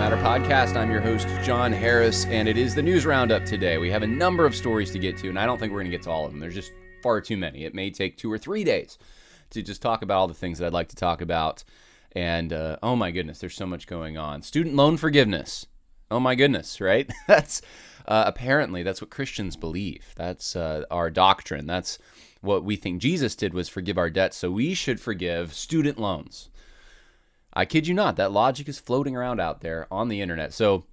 Matter podcast. I'm your host, John Harris, and it is the news roundup today. We have a number of stories to get to, and I don't think we're going to get to all of them. There's just far too many. It may take 2 or 3 days to just talk about all the things that I'd like to talk about. And oh my goodness, there's so much going on. Student loan forgiveness. Oh my goodness, right? That's apparently that's what Christians believe. That's our doctrine. That's what we think Jesus did, was forgive our debts. So we should forgive student loans. I kid you not, that logic is floating around out there on the internet. So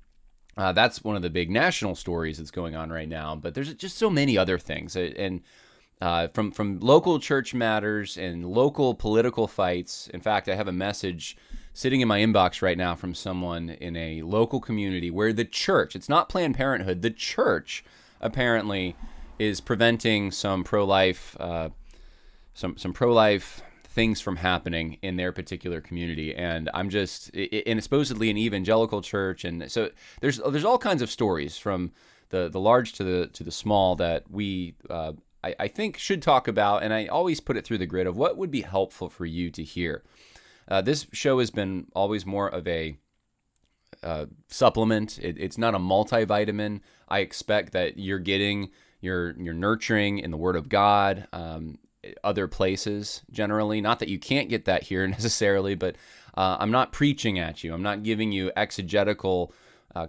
that's one of the big national stories that's going on right now. But there's just so many other things. And from local church matters and local political fights. In fact, I have a message sitting in my inbox right now from someone in a local community where the church, it's not Planned Parenthood, the church apparently is preventing some pro-life things from happening in their particular community. And I'm just, and it's supposedly an evangelical church. And so there's all kinds of stories from the large to the small that we, I think should talk about. And I always put it through the grid of what would be helpful for you to hear. This show has been always more of a supplement. It's not a multivitamin. I expect that you're getting your nurturing in the Word of God, other places generally. Not that you can't get that here necessarily, but I'm not preaching at you. I'm not giving you exegetical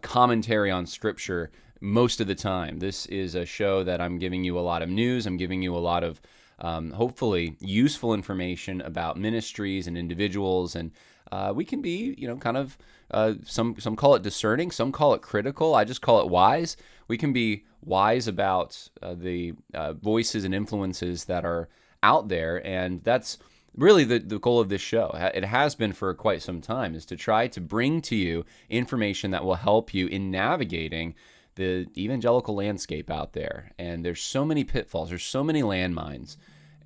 commentary on Scripture most of the time. This is a show that I'm giving you a lot of news. I'm giving you a lot of hopefully useful information about ministries and individuals, and we can be, kind of some call it discerning, some call it critical. I just call it wise. We can be wise about the voices and influences that are out there, and that's really the goal of this show. It has been for quite some time, is to try to bring to you information that will help you in navigating the evangelical landscape out there. And there's so many pitfalls, there's so many landmines.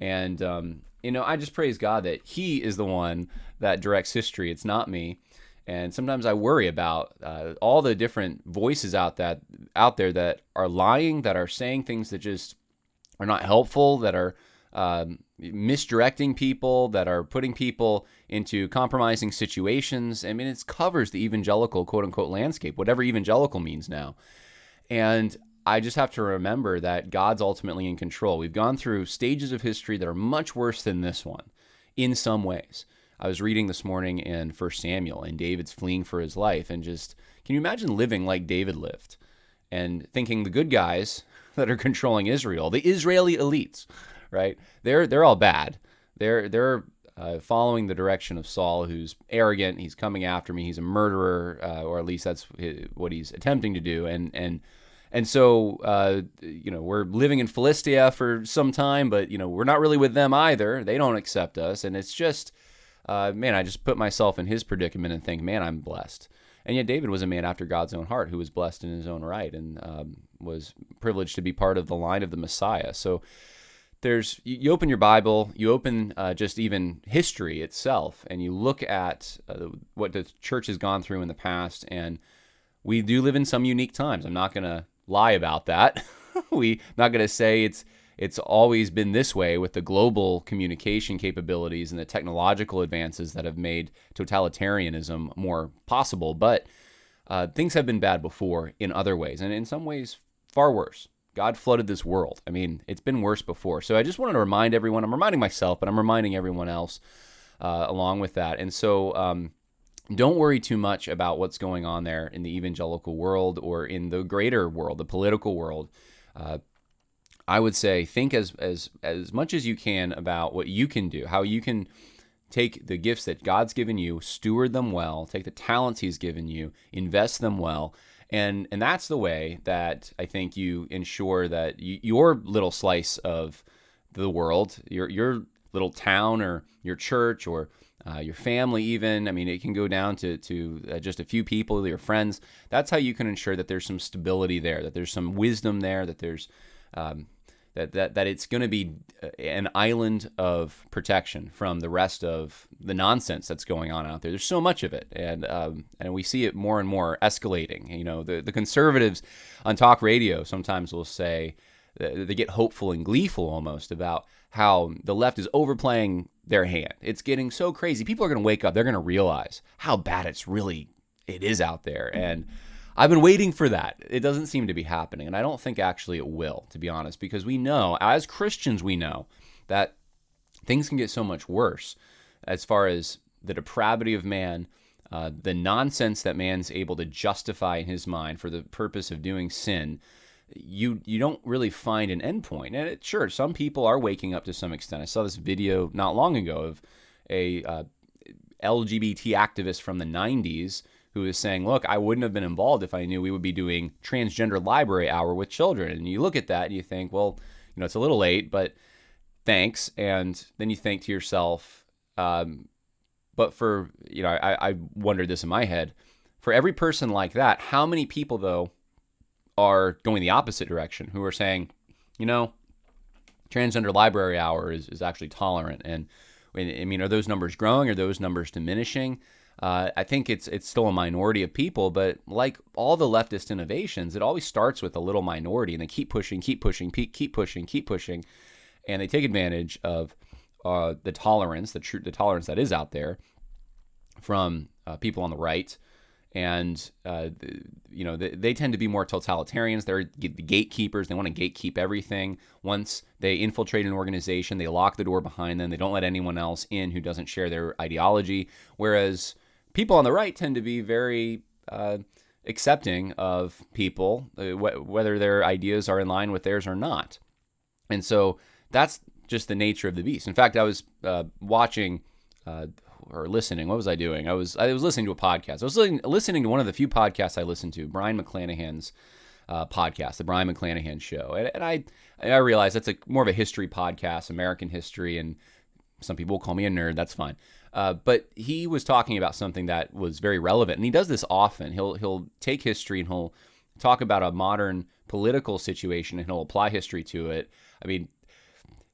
And, I just praise God that He is the one that directs history. It's not me. And sometimes I worry about all the different voices out there that are lying, that are saying things that just are not helpful, that are misdirecting people, that are putting people into compromising situations. I mean, it covers the evangelical, quote unquote, landscape, whatever evangelical means now. And I just have to remember that God's ultimately in control. We've gone through stages of history that are much worse than this one in some ways. I was reading this morning in 1 Samuel, and David's fleeing for his life. And just, can you imagine living like David lived and thinking the good guys that are controlling Israel, the Israeli elites, right? They're all bad. They're following the direction of Saul, who's arrogant. He's coming after me. He's a murderer, or at least that's what he's attempting to do. And so, we're living in Philistia for some time, but, we're not really with them either. They don't accept us. And it's just, I just put myself in his predicament and think, man, I'm blessed. And yet David was a man after God's own heart who was blessed in his own right and was privileged to be part of the line of the Messiah. So you open your Bible, you open just even history itself, and you look at what the church has gone through in the past, and we do live in some unique times. I'm not going to lie about that. We're not going to say it's always been this way with the global communication capabilities and the technological advances that have made totalitarianism more possible. But things have been bad before in other ways, and in some ways far worse. God flooded this world. I mean, it's been worse before. So I just wanted to remind everyone, I'm reminding myself, but I'm reminding everyone else along with that. And so don't worry too much about what's going on there in the evangelical world or in the greater world, the political world. I would say think as much as you can about what you can do, how you can take the gifts that God's given you, steward them well, take the talents He's given you, invest them well. And that's the way that I think you ensure that your little slice of the world, your little town or your church or your family even, I mean, it can go down to just a few people, your friends. That's how you can ensure that there's some stability there, that there's some wisdom there, that there's that it's going to be an island of protection from the rest of the nonsense that's going on out there. There's so much of it, and we see it more and more escalating. The conservatives on talk radio sometimes will say, they get hopeful and gleeful almost about how the left is overplaying their hand. It's getting so crazy. People are going to wake up. They're going to realize how bad it's really it is out there. And I've been waiting for that. It doesn't seem to be happening. And I don't think actually it will, to be honest, because we know, as Christians, we know that things can get so much worse as far as the depravity of man, the nonsense that man's able to justify in his mind for the purpose of doing sin. You don't really find an endpoint. And sure, some people are waking up to some extent. I saw this video not long ago of a LGBT activist from the 90s who is saying, look, I wouldn't have been involved if I knew we would be doing transgender library hour with children. And you look at that and you think, well, it's a little late, but thanks. And then you think to yourself, but for, I wondered this in my head, for every person like that, how many people, though, are going the opposite direction, who are saying, transgender library hour is actually tolerant? And I mean, are those numbers growing? Are those numbers diminishing? I think it's still a minority of people, but like all the leftist innovations, it always starts with a little minority, and they keep pushing, and they take advantage of the tolerance that is out there from people on the right. And, they tend to be more totalitarians. They're the gatekeepers. They want to gatekeep everything. Once they infiltrate an organization, they lock the door behind them. They don't let anyone else in who doesn't share their ideology. Whereas people on the right tend to be very accepting of people, whether their ideas are in line with theirs or not. And so that's just the nature of the beast. In fact, I was watching... or listening. What was I doing? I was listening to a podcast. I was listening to one of the few podcasts I listened to, Brian McClanahan's podcast, the Brian McClanahan Show. And I realized that's more of a history podcast, American history, and some people will call me a nerd. That's fine. But he was talking about something that was very relevant, and he does this often. He'll take history and he'll talk about a modern political situation and he'll apply history to it. I mean,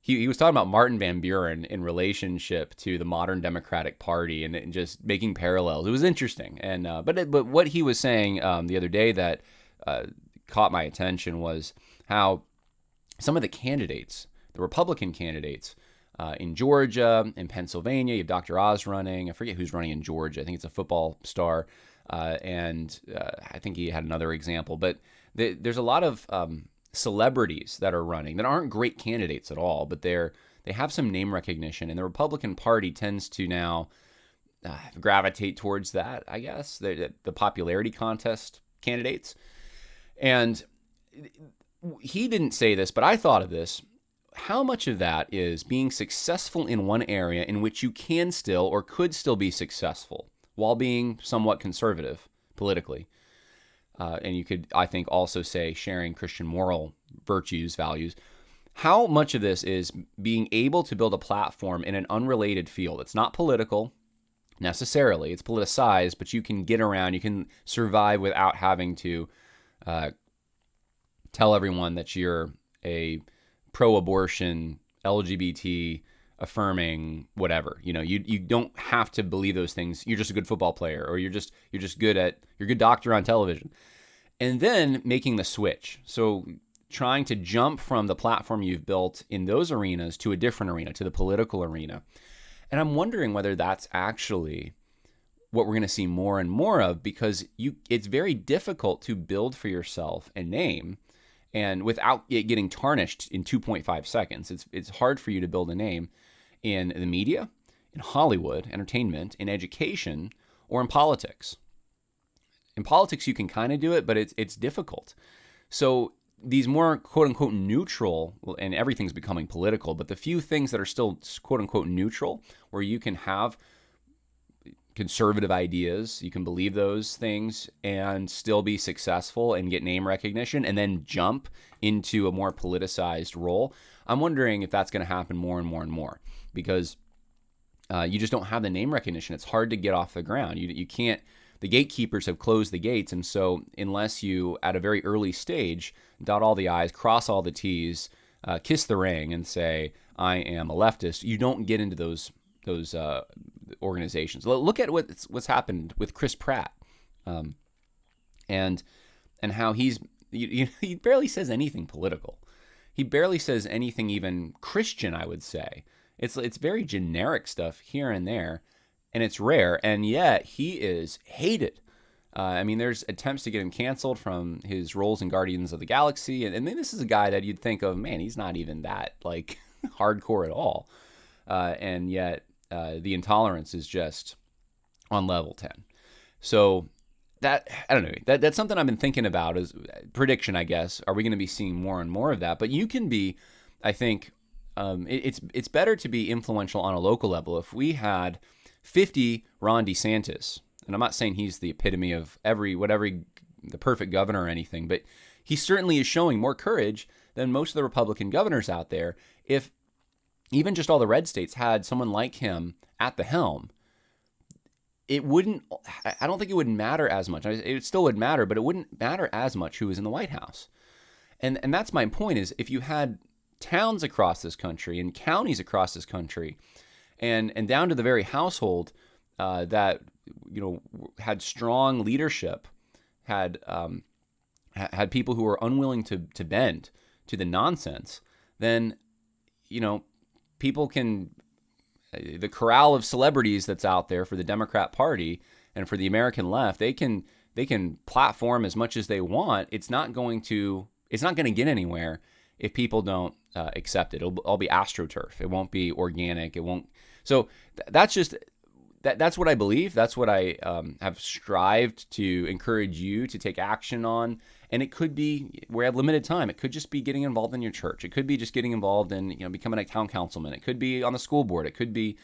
he was talking about Martin Van Buren in relationship to the modern Democratic Party and just making parallels. It was interesting. And but what he was saying the other day that caught my attention was how some of the candidates, the Republican candidates in Georgia, in Pennsylvania, you have Dr. Oz running. I forget who's running in Georgia. I think it's a football star. And I think he had another example. But there's a lot of... celebrities that are running that aren't great candidates at all, but they have some name recognition, and the Republican Party tends to now gravitate towards that, I guess, the popularity contest candidates. And he didn't say this, but I thought of this. How much of that is being successful in one area in which you can still or could still be successful while being somewhat conservative politically? And you could, I think, also say sharing Christian moral virtues, values. How much of this is being able to build a platform in an unrelated field? It's not political necessarily. It's politicized, but you can get around. You can survive without having to tell everyone that you're a pro-abortion, LGBT affirming whatever. You don't have to believe those things. You're just a good football player, or you're good you're a good doctor on television. And then making the switch. So trying to jump from the platform you've built in those arenas to a different arena, to the political arena. And I'm wondering whether that's actually what we're going to see more and more of, because it's very difficult to build for yourself a name and without it getting tarnished in 2.5 seconds. It's hard for you to build a name in the media, in Hollywood, entertainment, in education, or in politics. In politics, you can kind of do it, but it's difficult. So these more quote-unquote neutral, and everything's becoming political, but the few things that are still quote-unquote neutral, where you can have conservative ideas, you can believe those things and still be successful and get name recognition, and then jump into a more politicized role. I'm wondering if that's going to happen more and more and more, because you just don't have the name recognition. It's hard to get off the ground. You can't. The gatekeepers have closed the gates, and so unless you, at a very early stage, dot all the I's, cross all the T's, kiss the ring, and say, I am a leftist, you don't get into those organizations. Look at what's happened with Chris Pratt, and how he barely says anything political. He barely says anything even Christian, I would say. It's very generic stuff here and there, and it's rare, and yet he is hated. I mean, there's attempts to get him canceled from his roles in Guardians of the Galaxy, and then this is a guy that you'd think of, man, he's not even that like hardcore at all, and yet the intolerance is just on level 10. So that, I don't know, that's something I've been thinking about as prediction, I guess. Are we going to be seeing more and more of that? But you can be, I think, it's better to be influential on a local level. If we had 50 Ron DeSantis, and I'm not saying he's the epitome of the perfect governor or anything, but he certainly is showing more courage than most of the Republican governors out there. If even just all the red states had someone like him at the helm, I don't think it would matter as much. It still would matter, but it wouldn't matter as much who was in the White House. And that's my point, is if you had towns across this country and counties across this country and down to the very household that had strong leadership, had people who were unwilling to bend to the nonsense, then people can, the corral of celebrities that's out there for the Democrat Party and for the American left, they can platform as much as they want. It's not going to get anywhere if people don't accept it. It'll all be AstroTurf. It won't be organic. It won't. So that's just. That's what I believe. That's what I have strived to encourage you to take action on. And it could be, we have limited time. It could just be getting involved in your church. It could be just getting involved in, becoming a town councilman. It could be on the school board. It could be,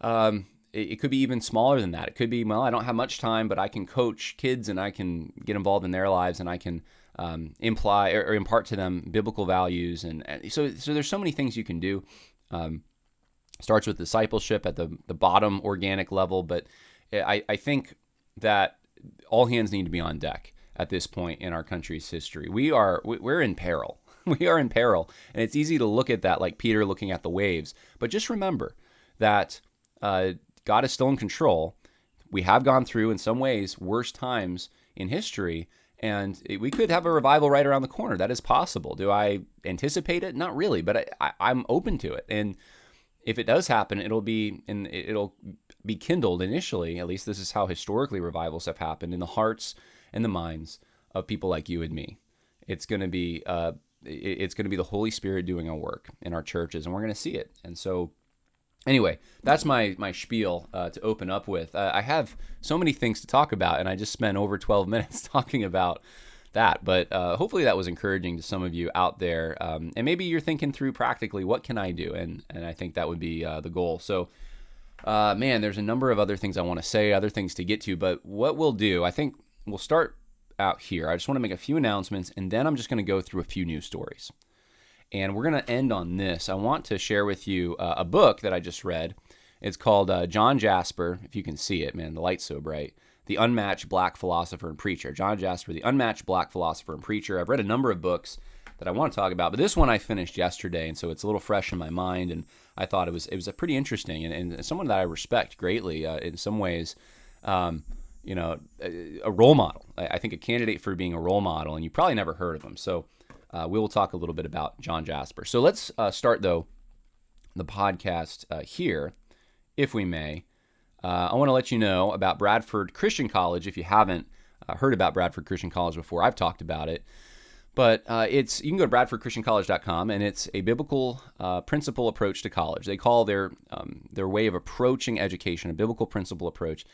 it could be even smaller than that. It could be, well, I don't have much time, but I can coach kids and I can get involved in their lives and I can imply or impart to them biblical values. And so there's so many things you can do. Starts with discipleship at the bottom organic level, but I think that all hands need to be on deck at this point in our country's history. We're in peril. We are in peril, and it's easy to look at that like Peter looking at the waves. But just remember that God is still in control. We have gone through, in some ways, worse times in history, and we could have a revival right around the corner. That is possible. Do I anticipate it? Not really, but I'm open to it. And if it does happen, it'll be kindled initially. At least this is how historically revivals have happened, in the hearts and the minds of people like you and me. It's going to be the Holy Spirit doing a work in our churches, and we're going to see it. And so, anyway, that's my spiel to open up with. I have so many things to talk about, and I just spent over 12 minutes talking about that, but hopefully that was encouraging to some of you out there, and maybe you're thinking through practically, what can I do? And I think that would be the goal. So, man, there's a number of other things I want to say, other things to get to, but what we'll do, I think we'll start out here. I just want to make a few announcements, and then I'm just going to go through a few news stories. And we're going to end on this. I want to share with you a book that I just read. It's called John Jasper, if you can see it, man, the light's so bright. The Unmatched Black Philosopher and Preacher. John Jasper, The Unmatched Black Philosopher and Preacher. I've read a number of books that I want to talk about, but this one I finished yesterday, and so it's a little fresh in my mind, and I thought it was a pretty interesting, and someone that I respect greatly in some ways, a role model. I think a candidate for being a role model, and you probably never heard of him. So we will talk a little bit about John Jasper. So let's start, though, the podcast here, if we may. I want to let you know about Bradford Christian College. If you haven't heard about Bradford Christian College before, I've talked about it. But you can go to bradfordchristiancollege.com, and it's a biblical principle approach to college. They call their way of approaching education a biblical principle approach.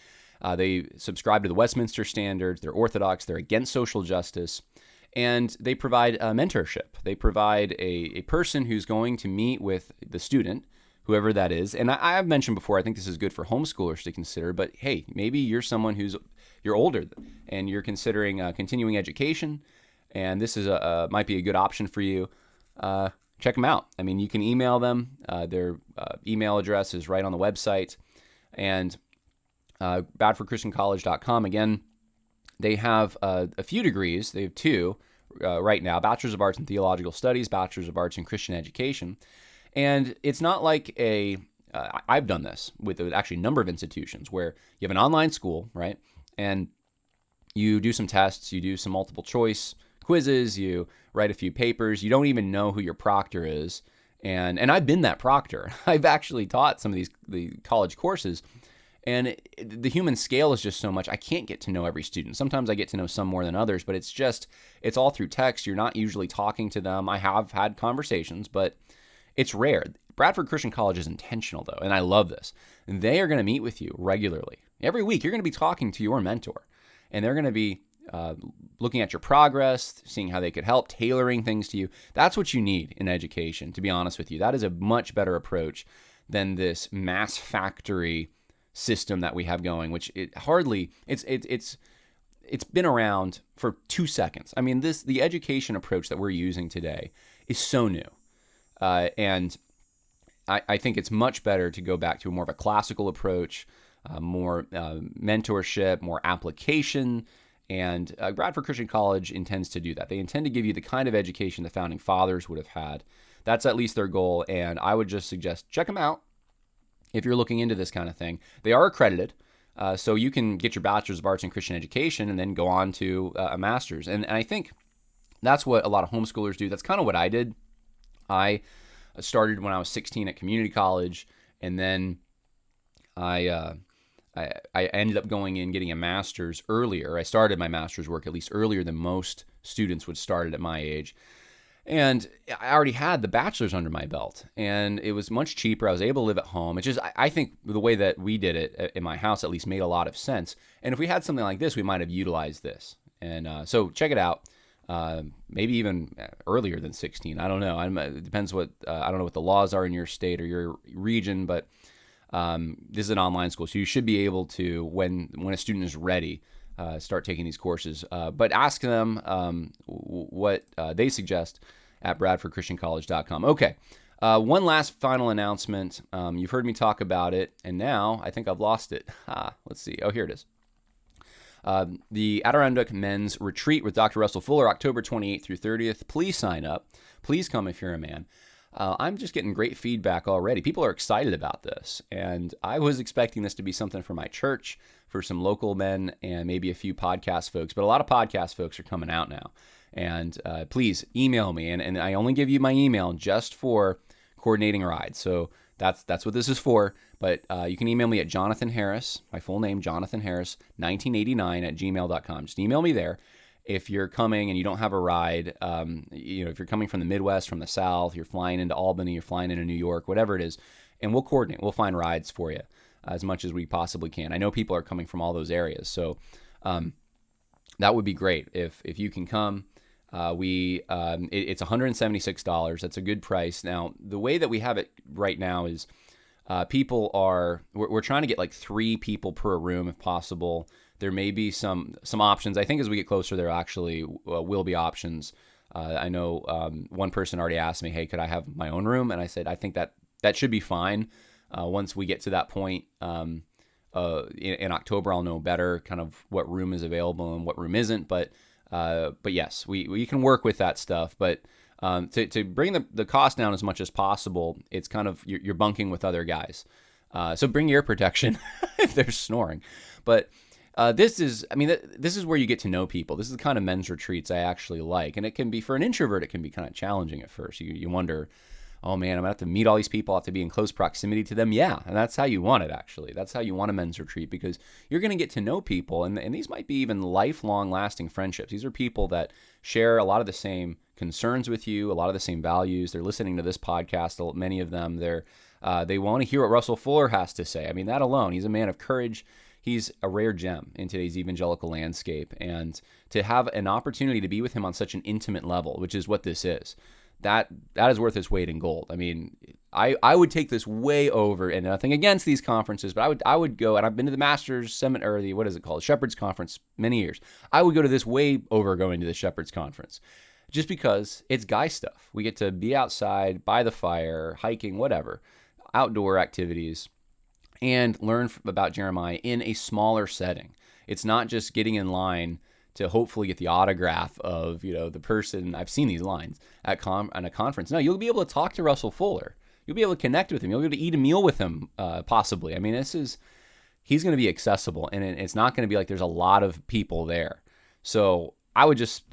They subscribe to the Westminster Standards. They're orthodox. They're against social justice. And they provide mentorship. They provide a person who's going to meet with the student, whoever that is. And I've mentioned before, I think this is good for homeschoolers to consider, but hey, maybe you're someone you're older and you're considering continuing education, and this is might be a good option for you. Check them out. I mean, you can email them. Their email address is right on the website. And BradfordChristianCollege.com, again, they have a few degrees. They have two right now, Bachelor's of Arts in Theological Studies, Bachelor's of Arts in Christian Education. And it's not like I've done this with actually a number of institutions where you have an online school, right? And you do some tests, you do some multiple choice quizzes, you write a few papers, you don't even know who your proctor is. And I've been that proctor. I've actually taught some of the college courses. And the human scale is just so much. I can't get to know every student. Sometimes I get to know some more than others, but it's all through text. You're not usually talking to them. I have had conversations, but it's rare. Bradford Christian College is intentional, though, and I love this. They are going to meet with you regularly. Every week, you're going to be talking to your mentor, and they're going to be looking at your progress, seeing how they could help, tailoring things to you. That's what you need in education, to be honest with you. That is a much better approach than this mass factory system that we have going, which it's been around for 2 seconds. I mean, the education approach that we're using today is so new. And I think it's much better to go back to more of a classical approach, more mentorship, more application. And Bradford Christian College intends to do that. They intend to give you the kind of education the founding fathers would have had. That's at least their goal. And I would just suggest check them out if you're looking into this kind of thing. They are accredited. So you can get your Bachelor's of Arts in Christian Education and then go on to a Master's. And I think that's what a lot of homeschoolers do. That's kind of what I did. I started when I was 16 at community college, and then I ended up going in getting a master's earlier. I started my master's work at least earlier than most students would start it at my age. And I already had the bachelor's under my belt, and it was much cheaper. I was able to live at home. It's just, I think the way that we did it in my house at least made a lot of sense. And if we had something like this, we might have utilized this. And so check it out. Maybe even earlier than 16. I don't know. It depends what, I don't know what the laws are in your state or your region, but this is an online school, so you should be able to, when a student is ready, start taking these courses. But ask them what they suggest at bradfordchristiancollege.com. Okay, one last final announcement. You've heard me talk about it, and now I think I've lost it. Let's see. Oh, here it is. The Adirondack Men's Retreat with Dr. Russell Fuller, October 28th through 30th. Please sign up. Please come if you're a man. I'm just getting great feedback already. People are excited about this, and I was expecting this to be something for my church, for some local men, and maybe a few podcast folks, but a lot of podcast folks are coming out now. And please email me, and I only give you my email just for coordinating rides. So that's what this is for. But you can email me at Jonathan Harris, my full name, Jonathan Harris, 1989 at gmail.com. Just email me there. If you're coming and you don't have a ride, if you're coming from the Midwest, from the South, you're flying into Albany, you're flying into New York, whatever it is, and we'll coordinate. We'll find rides for you as much as we possibly can. I know people are coming from all those areas, so that would be great if you can come. It's $176. That's a good price. Now, the way that we have it right now is we're trying to get like 3 people per room if possible. There may be some options. I think as we get closer, there actually will be options. I know one person already asked me, hey, could I have my own room? And I said, I think that should be fine. Once we get to that point in October, I'll know better kind of what room is available and what room isn't. But yes, we can work with that stuff. But to bring the cost down as much as possible, it's kind of you're bunking with other guys. So bring ear protection if they're snoring. But this is where you get to know people. This is the kind of men's retreats I actually like. And it can be, for an introvert, it can be kind of challenging at first. You wonder, oh man, I'm gonna have to meet all these people, I have to be in close proximity to them. Yeah, and that's how you want it, actually. That's how you want a men's retreat, because you're gonna get to know people, and these might be even lifelong lasting friendships. These are people that share a lot of the same concerns with you, a lot of the same values. They're listening to this podcast, many of them. They want to hear what Russell Fuller has to say. I mean, that alone, he's a man of courage. He's a rare gem in today's evangelical landscape, and to have an opportunity to be with him on such an intimate level, which is what this is, that is worth its weight in gold. I mean, I would take this way over, and nothing against these conferences, but I would go, and I've been to the Masters Seminar, or what is it called, Shepherd's Conference, many years. I would go to this way over going to the Shepherd's Conference, just because it's guy stuff. We get to be outside, by the fire, hiking, whatever, outdoor activities, and learn about Jeremiah in a smaller setting. It's not just getting in line to hopefully get the autograph of the person. I've seen these lines at a conference. No, you'll be able to talk to Russell Fuller. You'll be able to connect with him. You'll be able to eat a meal with him, possibly. I mean, he's going to be accessible, and it's not going to be like there's a lot of people there. So I would just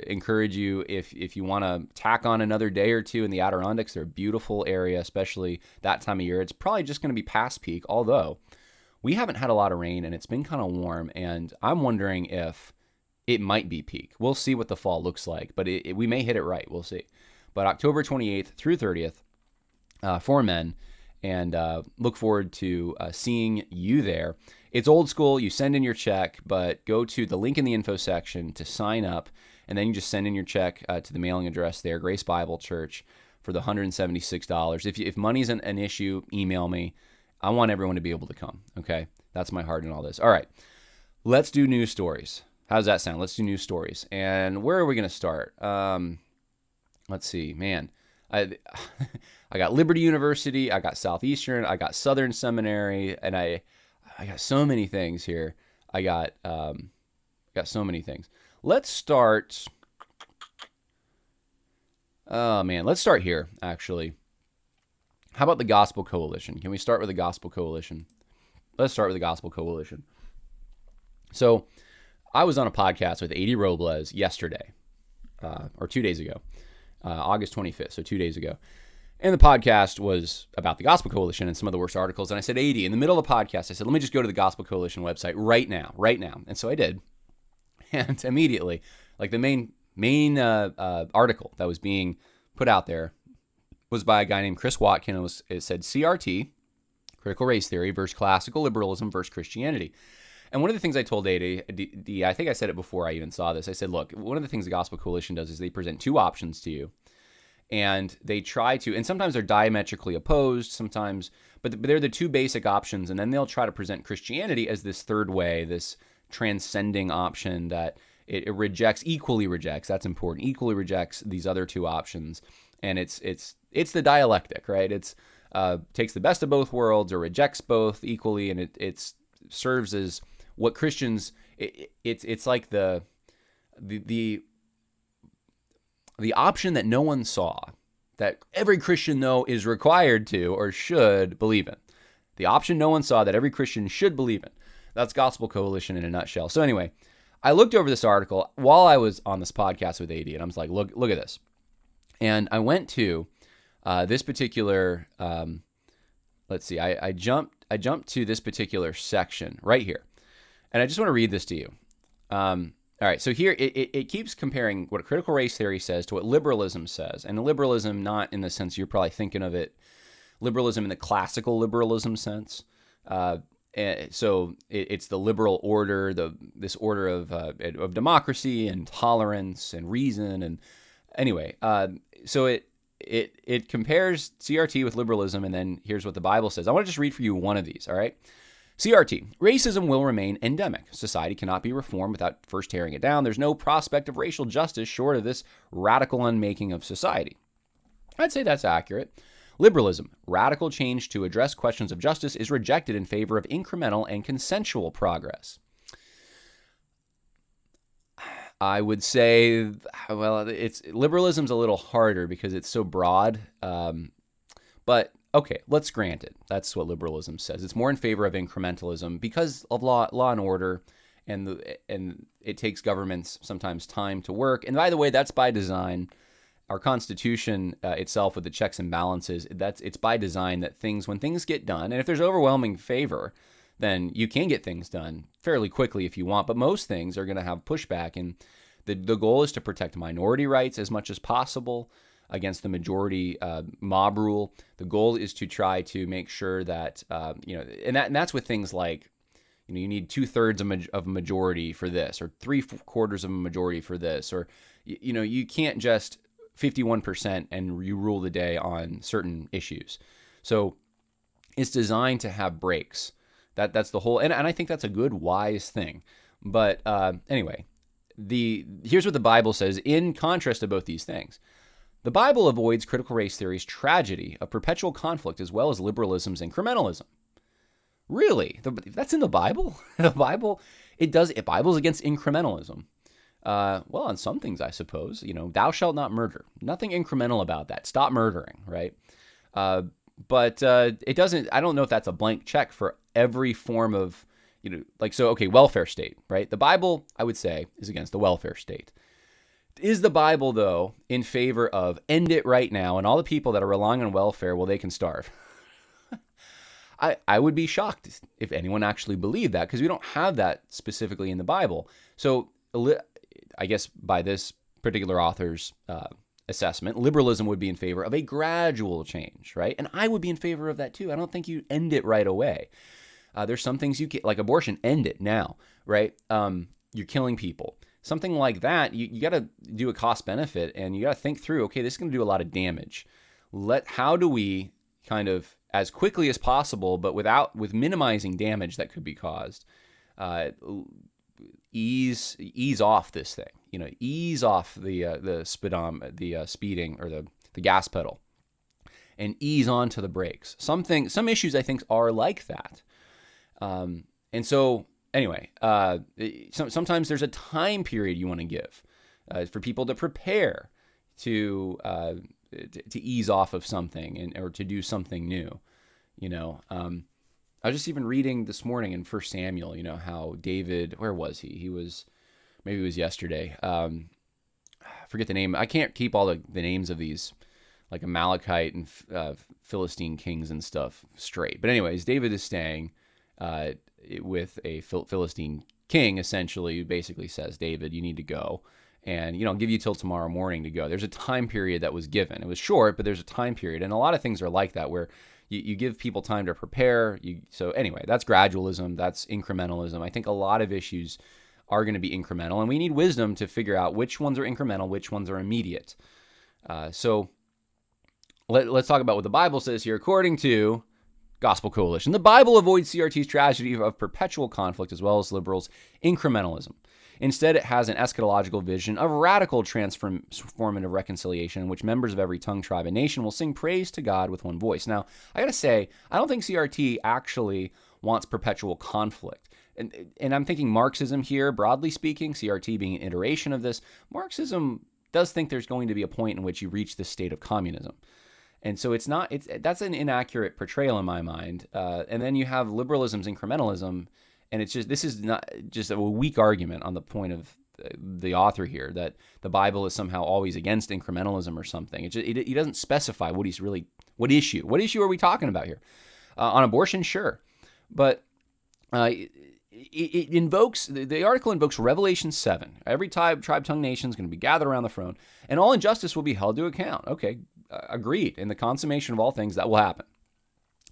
encourage you, if you want to tack on another day or two in the Adirondacks. They're a beautiful area, especially that time of year. It's probably just going to be past peak, although we haven't had a lot of rain and it's been kind of warm, and I'm wondering if it might be peak. We'll see what the fall looks like, but we may hit it right. We'll see. But October 28th through 30th for men, and look forward to seeing you there. It's old school. You send in your check, but go to the link in the info section to sign up, and then you just send in your check to the mailing address there, Grace Bible Church, for the $176. If money's an issue, email me. I want everyone to be able to come, okay? That's my heart in all this. All right, let's do news stories. How's that sound? Let's do news stories. And where are we going to start? Let's see, man. I got Liberty University, I got Southeastern, I got Southern Seminary, and I got so many things here. I got so many things. Let's start. Oh man, let's start here. Actually, how about the Gospel Coalition? Can we start with the Gospel Coalition? Let's start with the Gospel Coalition. So, I was on a podcast with A.D. Robles yesterday, or 2 days ago, August 25th, so 2 days ago. And the podcast was about the Gospel Coalition and some of the worst articles. And I said, AD, in the middle of the podcast, I said, let me just go to the Gospel Coalition website right now. And so I did. And immediately, like the main article that was being put out there was by a guy named Chris Watkins. It said CRT, critical race theory, versus classical liberalism versus Christianity. And one of the things I told AD, I think I said it before I even saw this. I said, look, one of the things the Gospel Coalition does is they present two options to you. And they try to, and sometimes they're diametrically opposed, sometimes, but they're the two basic options. And then they'll try to present Christianity as this third way, this transcending option that it equally rejects. That's important. Equally rejects these other two options. And it's the dialectic, right? It's takes the best of both worlds or rejects both equally. And it serves as what Christians, it's like the option that no one saw, that every Christian, though, is required to or should believe in. The option no one saw that every Christian should believe in. That's Gospel Coalition in a nutshell. So anyway, I looked over this article while I was on this podcast with AD, and I was like, look at this. And I went to this particular, let's see, I jumped to this particular section right here. And I just want to read this to you. All right, so here it keeps comparing what critical race theory says to what liberalism says. And liberalism, not in the sense you're probably thinking of it, liberalism in the classical liberalism sense. So it's the liberal order, this order of democracy and tolerance and reason. And anyway, so it compares CRT with liberalism, and then here's what the Bible says. I want to just read for you one of these, all right? CRT, racism will remain endemic. Society cannot be reformed without first tearing it down. There's no prospect of racial justice short of this radical unmaking of society. I'd say that's accurate. Liberalism, radical change to address questions of justice, is rejected in favor of incremental and consensual progress. I would say, well, liberalism's a little harder because it's so broad, but okay, let's grant it. That's what liberalism says. It's more in favor of incrementalism because of law and order, and it takes governments sometimes time to work. And by the way, that's by design. Our Constitution itself, with the checks and balances, it's by design that when things get done, and if there's overwhelming favor, then you can get things done fairly quickly if you want. But most things are going to have pushback, and the goal is to protect minority rights as much as possible against the majority mob rule. The goal is to try to make sure that, and that's with things like, you need 2/3 of a majority for this, or 3/4 of a majority for this, or, you can't just 51% and you rule the day on certain issues. So it's designed to have breaks. That's the whole, and I think that's a good, wise thing. But anyway, here's what the Bible says in contrast to both these things. The Bible avoids critical race theory's tragedy of perpetual conflict as well as liberalism's incrementalism. Really? That's in the Bible? The Bible, Bible's against incrementalism. Well, on some things, I suppose. Thou shalt not murder. Nothing incremental about that. Stop murdering, right? But it doesn't, I don't know if that's a blank check for every form of, welfare state, right? The Bible, I would say, is against the welfare state. Is the Bible, though, in favor of end it right now, and all the people that are relying on welfare, well, they can starve? I would be shocked if anyone actually believed that, because we don't have that specifically in the Bible. So I guess by this particular author's assessment, liberalism would be in favor of a gradual change, right? And I would be in favor of that too. I don't think you end it right away. There's some things you can, like abortion, end it now, right? You're killing people. Something like that, you got to do a cost benefit, and you got to think through, okay, this is going to do a lot of damage. How do we kind of, as quickly as possible, but with minimizing damage that could be caused, ease off this thing, ease off the speeding or the gas pedal, and ease onto the brakes. Some issues I think are like that. And so anyway, sometimes there's a time period you want to give for people to prepare to ease off of something or to do something new. I was just even reading this morning in 1 Samuel, how David, where was he? Maybe it was yesterday. I forget the name. I can't keep all the names of these like Amalekite and Philistine kings and stuff straight. But anyways, David is staying with a Philistine king, essentially, who basically says, David, you need to go. And, I'll give you till tomorrow morning to go. There's a time period that was given. It was short, but there's a time period. And a lot of things are like that, where you give people time to prepare. So anyway, that's gradualism. That's incrementalism. I think a lot of issues are going to be incremental, and we need wisdom to figure out which ones are incremental, which ones are immediate. So let's talk about what the Bible says here. According to Gospel Coalition, the Bible avoids CRT's tragedy of perpetual conflict as well as liberals' incrementalism. Instead, it has an eschatological vision of radical transformative reconciliation in which members of every tongue, tribe, and nation will sing praise to God with one voice. Now, I got to say, I don't think CRT actually wants perpetual conflict. And I'm thinking Marxism here, broadly speaking, CRT being an iteration of this. Marxism does think there's going to be a point in which you reach this state of communism. And so that's an inaccurate portrayal in my mind. And then you have liberalism's incrementalism. And this is not just a weak argument on the point of the author here, that the Bible is somehow always against incrementalism or something. He doesn't specify what issue are we talking about here? On abortion, sure. But it invokes, the article invokes Revelation 7. Every tribe, tongue, nation is going to be gathered around the throne, and all injustice will be held to account. Okay, agreed. In the consummation of all things, that will happen.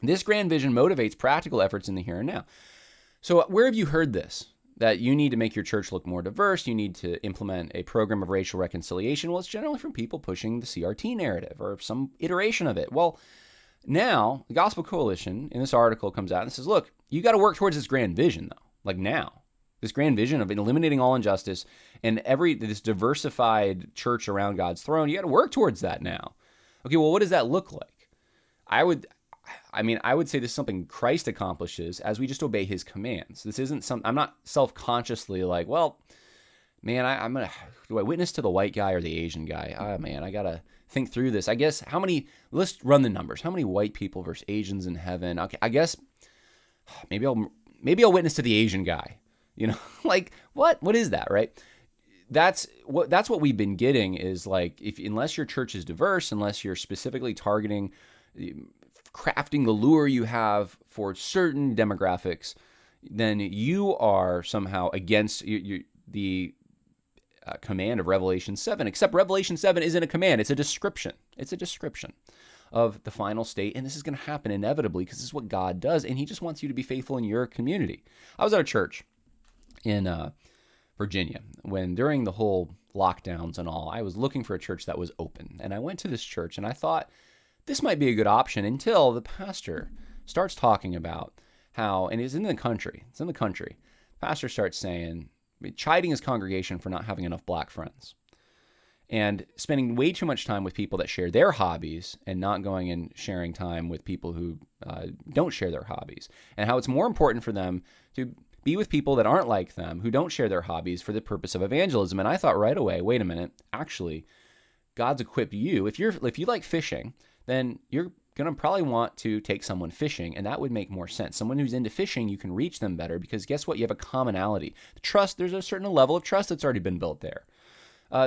This grand vision motivates practical efforts in the here and now. So where have you heard this? That you need to make your church look more diverse, you need to implement a program of racial reconciliation? Well, it's generally from people pushing the CRT narrative or some iteration of it. Well, now the Gospel Coalition in this article comes out and says, look, you got to work towards this grand vision, though. Like now, this grand vision of eliminating all injustice and this diversified church around God's throne, you got to work towards that now. Okay, well, what does that look like? I would say this is something Christ accomplishes as we just obey his commands. This isn't I'm not self-consciously like, well, man, do I witness to the white guy or the Asian guy? Oh man, I got to think through this. I guess let's run the numbers. How many white people versus Asians in heaven? Okay, I guess maybe I'll witness to the Asian guy. Like what is that, right? That's what we've been getting is like, unless your church is diverse, unless you're specifically targeting, crafting the lure you have for certain demographics, then you are somehow against the command of Revelation 7. Except Revelation 7 isn't a command, it's a description. It's a description of the final state, and this is going to happen inevitably because this is what God does, and he just wants you to be faithful in your community. I was at a church in Virginia when during the whole lockdowns and all, I was looking for a church that was open, and I went to this church, and I thought this might be a good option until the pastor starts talking about how, and it's in the country, pastor starts saying, chiding his congregation for not having enough black friends and spending way too much time with people that share their hobbies and not going and sharing time with people who don't share their hobbies, and how it's more important for them to be with people that aren't like them, who don't share their hobbies, for the purpose of evangelism. And I thought right away, wait a minute, actually, God's equipped you. If you like fishing, then you're going to probably want to take someone fishing, and that would make more sense. Someone who's into fishing, you can reach them better because guess what? You have a commonality. Trust, there's a certain level of trust that's already been built there.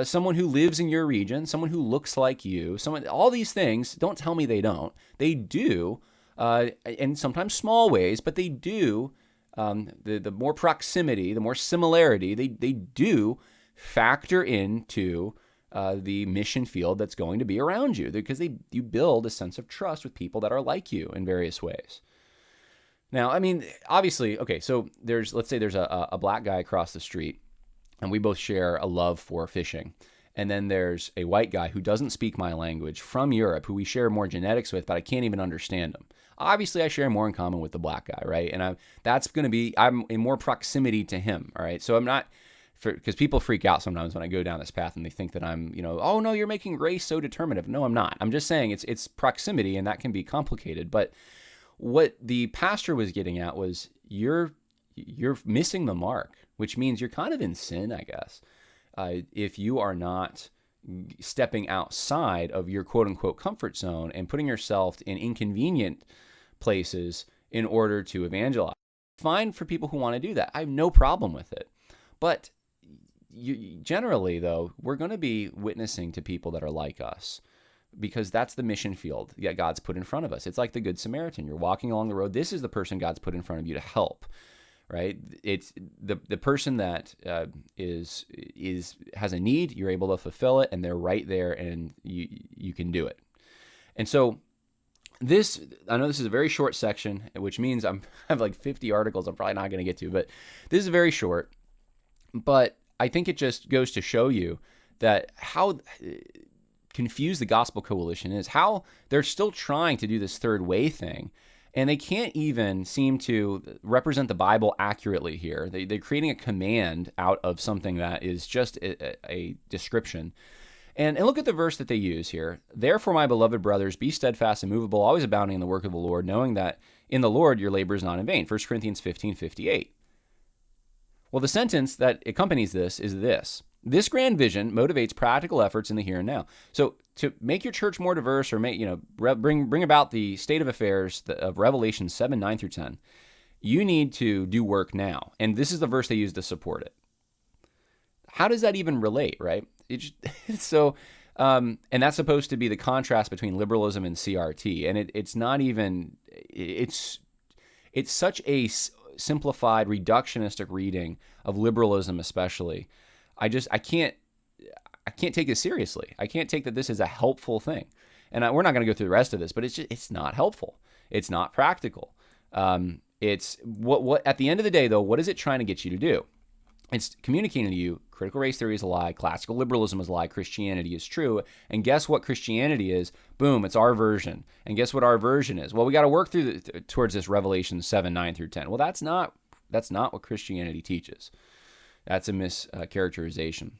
Someone who lives in your region, someone who looks like you, all these things, don't tell me they don't. They do, in sometimes small ways, but they do. The more proximity, the more similarity, they do factor into the mission field that's going to be around you, because you build a sense of trust with people that are like you in various ways. Now, I mean, obviously, okay, so let's say there's a black guy across the street, and we both share a love for fishing. And then there's a white guy who doesn't speak my language from Europe, who we share more genetics with, but I can't even understand him. Obviously, I share more in common with the black guy, right? And I'm in more proximity to him, all right? So I'm not, because people freak out sometimes when I go down this path and they think that I'm, oh no, you're making race so determinative. No, I'm not. I'm just saying it's proximity, and that can be complicated. But what the pastor was getting at was you're missing the mark, which means you're kind of in sin, I guess. If you are not stepping outside of your quote unquote comfort zone and putting yourself in inconvenient places in order to evangelize. Fine for people who want to do that. I have no problem with it. But generally, though, we're going to be witnessing to people that are like us, because that's the mission field that God's put in front of us. It's like the Good Samaritan. You're walking along the road. This is the person God's put in front of you to help. Right? It's the person that has a need. You're able to fulfill it, and they're right there, and you can do it. And so I know this is a very short section, which means I have like 50 articles I'm probably not going to get to, but this is very short. But I think it just goes to show you that how confused the Gospel Coalition is, how they're still trying to do this third way thing. And they can't even seem to represent the Bible accurately here. They're creating a command out of something that is just a description. And look at the verse that they use here. Therefore, my beloved brothers, be steadfast and immovable, always abounding in the work of the Lord, knowing that in the Lord your labor is not in vain. 1 Corinthians 15:58. Well, the sentence that accompanies this is this. This grand vision motivates practical efforts in the here and now. So to make your church more diverse, or bring about the state of affairs of Revelation 7:9-10, you need to do work now. And this is the verse they use to support it. How does that even relate, right? And that's supposed to be the contrast between liberalism and CRT. And it's not even, it's such a simplified, reductionistic reading of liberalism, especially. I can't take this seriously. I can't take that this is a helpful thing. And we're not going to go through the rest of this, but it's not helpful. It's not practical. It's what at the end of the day, though, what is it trying to get you to do? It's communicating to you, critical race theory is a lie, classical liberalism is a lie, Christianity is true. And guess what Christianity is? Boom, it's our version. And guess what our version is? Well, we got to work towards this Revelation 7:9-10. Well, that's not what Christianity teaches. That's a mischaracterization.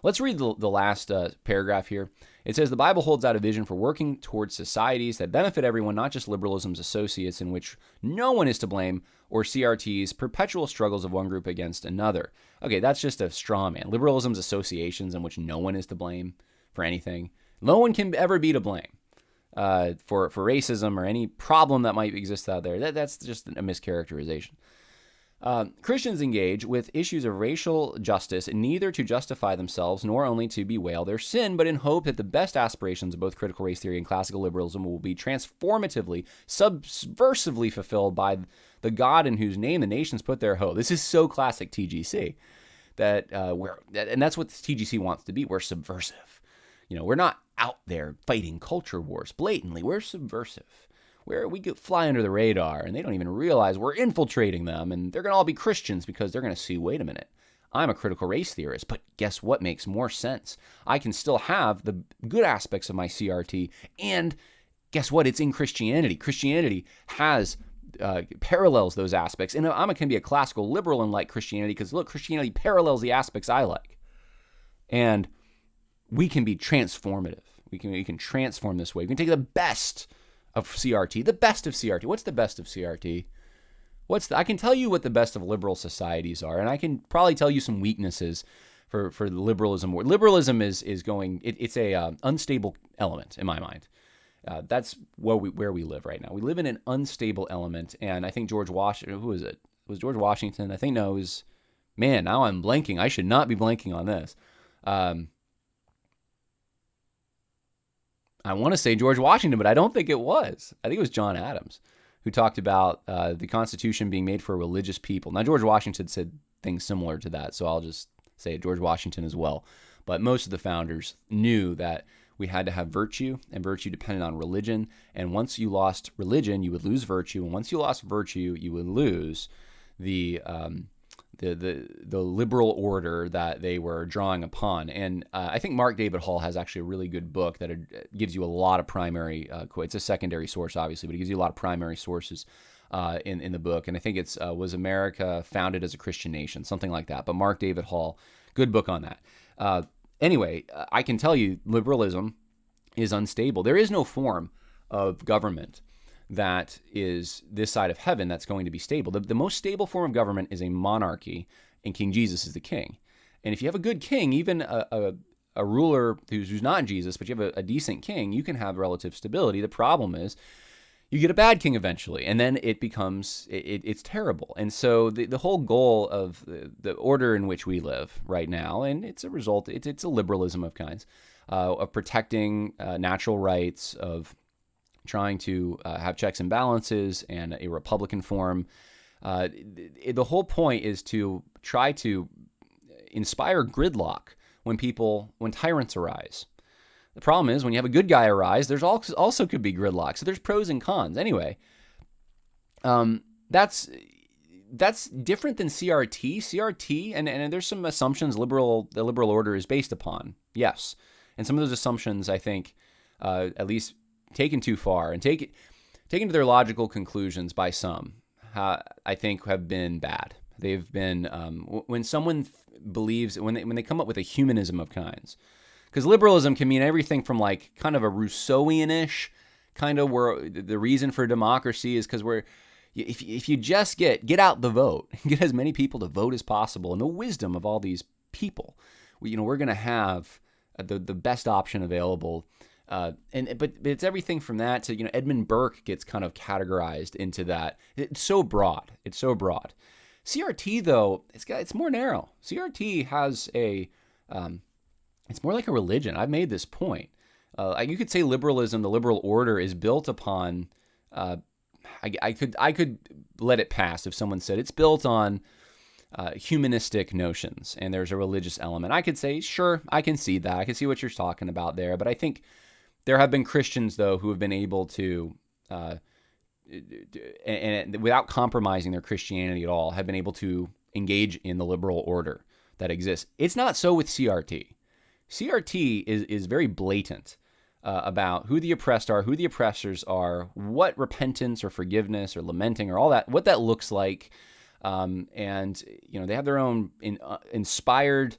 Let's read the last paragraph here. It says, the Bible holds out a vision for working towards societies that benefit everyone, not just liberalism's associates in which no one is to blame, or CRT's perpetual struggles of one group against another. Okay, that's just a straw man. Liberalism's associations in which no one is to blame for anything. No one can ever be to blame for racism or any problem that might exist out there. That's just a mischaracterization. Christians engage with issues of racial justice neither to justify themselves nor only to bewail their sin, but in hope that the best aspirations of both critical race theory and classical liberalism will be transformatively, subversively fulfilled by the God in whose name the nations put their hope. This is so classic TGC, and that's what TGC wants to be. We're subversive. We're not out there fighting culture wars blatantly. We're subversive. Where we fly under the radar, and they don't even realize we're infiltrating them, and they're going to all be Christians because they're going to see, wait a minute, I'm a critical race theorist, but guess what makes more sense? I can still have the good aspects of my CRT, and guess what? It's in Christianity. Christianity has parallels those aspects, and I can be a classical liberal and like Christianity because, look, Christianity parallels the aspects I like, and we can be transformative. We can transform this way. We can take the best of CRT, the best of CRT. What's the best of CRT? I can tell you what the best of liberal societies are, and I can probably tell you some weaknesses for liberalism. Liberalism is going. It's a unstable element in my mind. That's where we live right now. We live in an unstable element, and I think George Washington. Who is it? Was George Washington? I think no. It was. Man, now I'm blanking. I should not be blanking on this. I want to say George Washington, but I don't think it was. I think it was John Adams who talked about the Constitution being made for religious people. Now, George Washington said things similar to that, so I'll just say George Washington as well. But most of the founders knew that we had to have virtue, and virtue depended on religion. And once you lost religion, you would lose virtue. And once you lost virtue, you would lose the liberal order that they were drawing upon. And I think Mark David Hall has actually a really good book that gives you a lot of primary it's a secondary source, obviously, but it gives you a lot of primary sources in the book. And I think it's Was America Founded as a Christian Nation? Something like that. But Mark David Hall, good book on that. Anyway, I can tell you liberalism is unstable. There is no form of government that is this side of heaven that's going to be stable. The most stable form of government is a monarchy, and King Jesus is the king. And if you have a good king, even a ruler who's not Jesus, but you have a decent king, you can have relative stability. The problem is you get a bad king eventually, and then it becomes, it's terrible. And so the whole goal of the order in which we live right now, and it's a result, it's a liberalism of kinds, of protecting natural rights, of trying to have checks and balances and a Republican form. The whole point is to try to inspire gridlock when tyrants arise. The problem is when you have a good guy arise, there's also could be gridlock. So there's pros and cons. Anyway, that's different than CRT. CRT, and there's some assumptions the liberal order is based upon. Yes. And some of those assumptions, I think, at least taken too far and taken to their logical conclusions by some, I think have been bad. They've been, when someone believes, when they come up with a humanism of kinds, because liberalism can mean everything from like kind of a Rousseauian-ish kind of where the reason for democracy is because if you just get out the vote, get as many people to vote as possible, and the wisdom of all these people, we're going to have the best option available. But it's everything from that to Edmund Burke gets kind of categorized into that. It's so broad. CRT though, it's more narrow. CRT has it's more like a religion. I've made this point. You could say liberalism, the liberal order, is built upon. I could let it pass if someone said it's built on humanistic notions and there's a religious element. I could say, sure, I can see that. I can see what you're talking about there. But I think there have been Christians though who have been able to, and without compromising their Christianity at all, have been able to engage in the liberal order that exists. It's not so with CRT. CRT is very blatant about who the oppressed are, who the oppressors are, what repentance or forgiveness or lamenting or all that, what that looks like. And they have their own inspired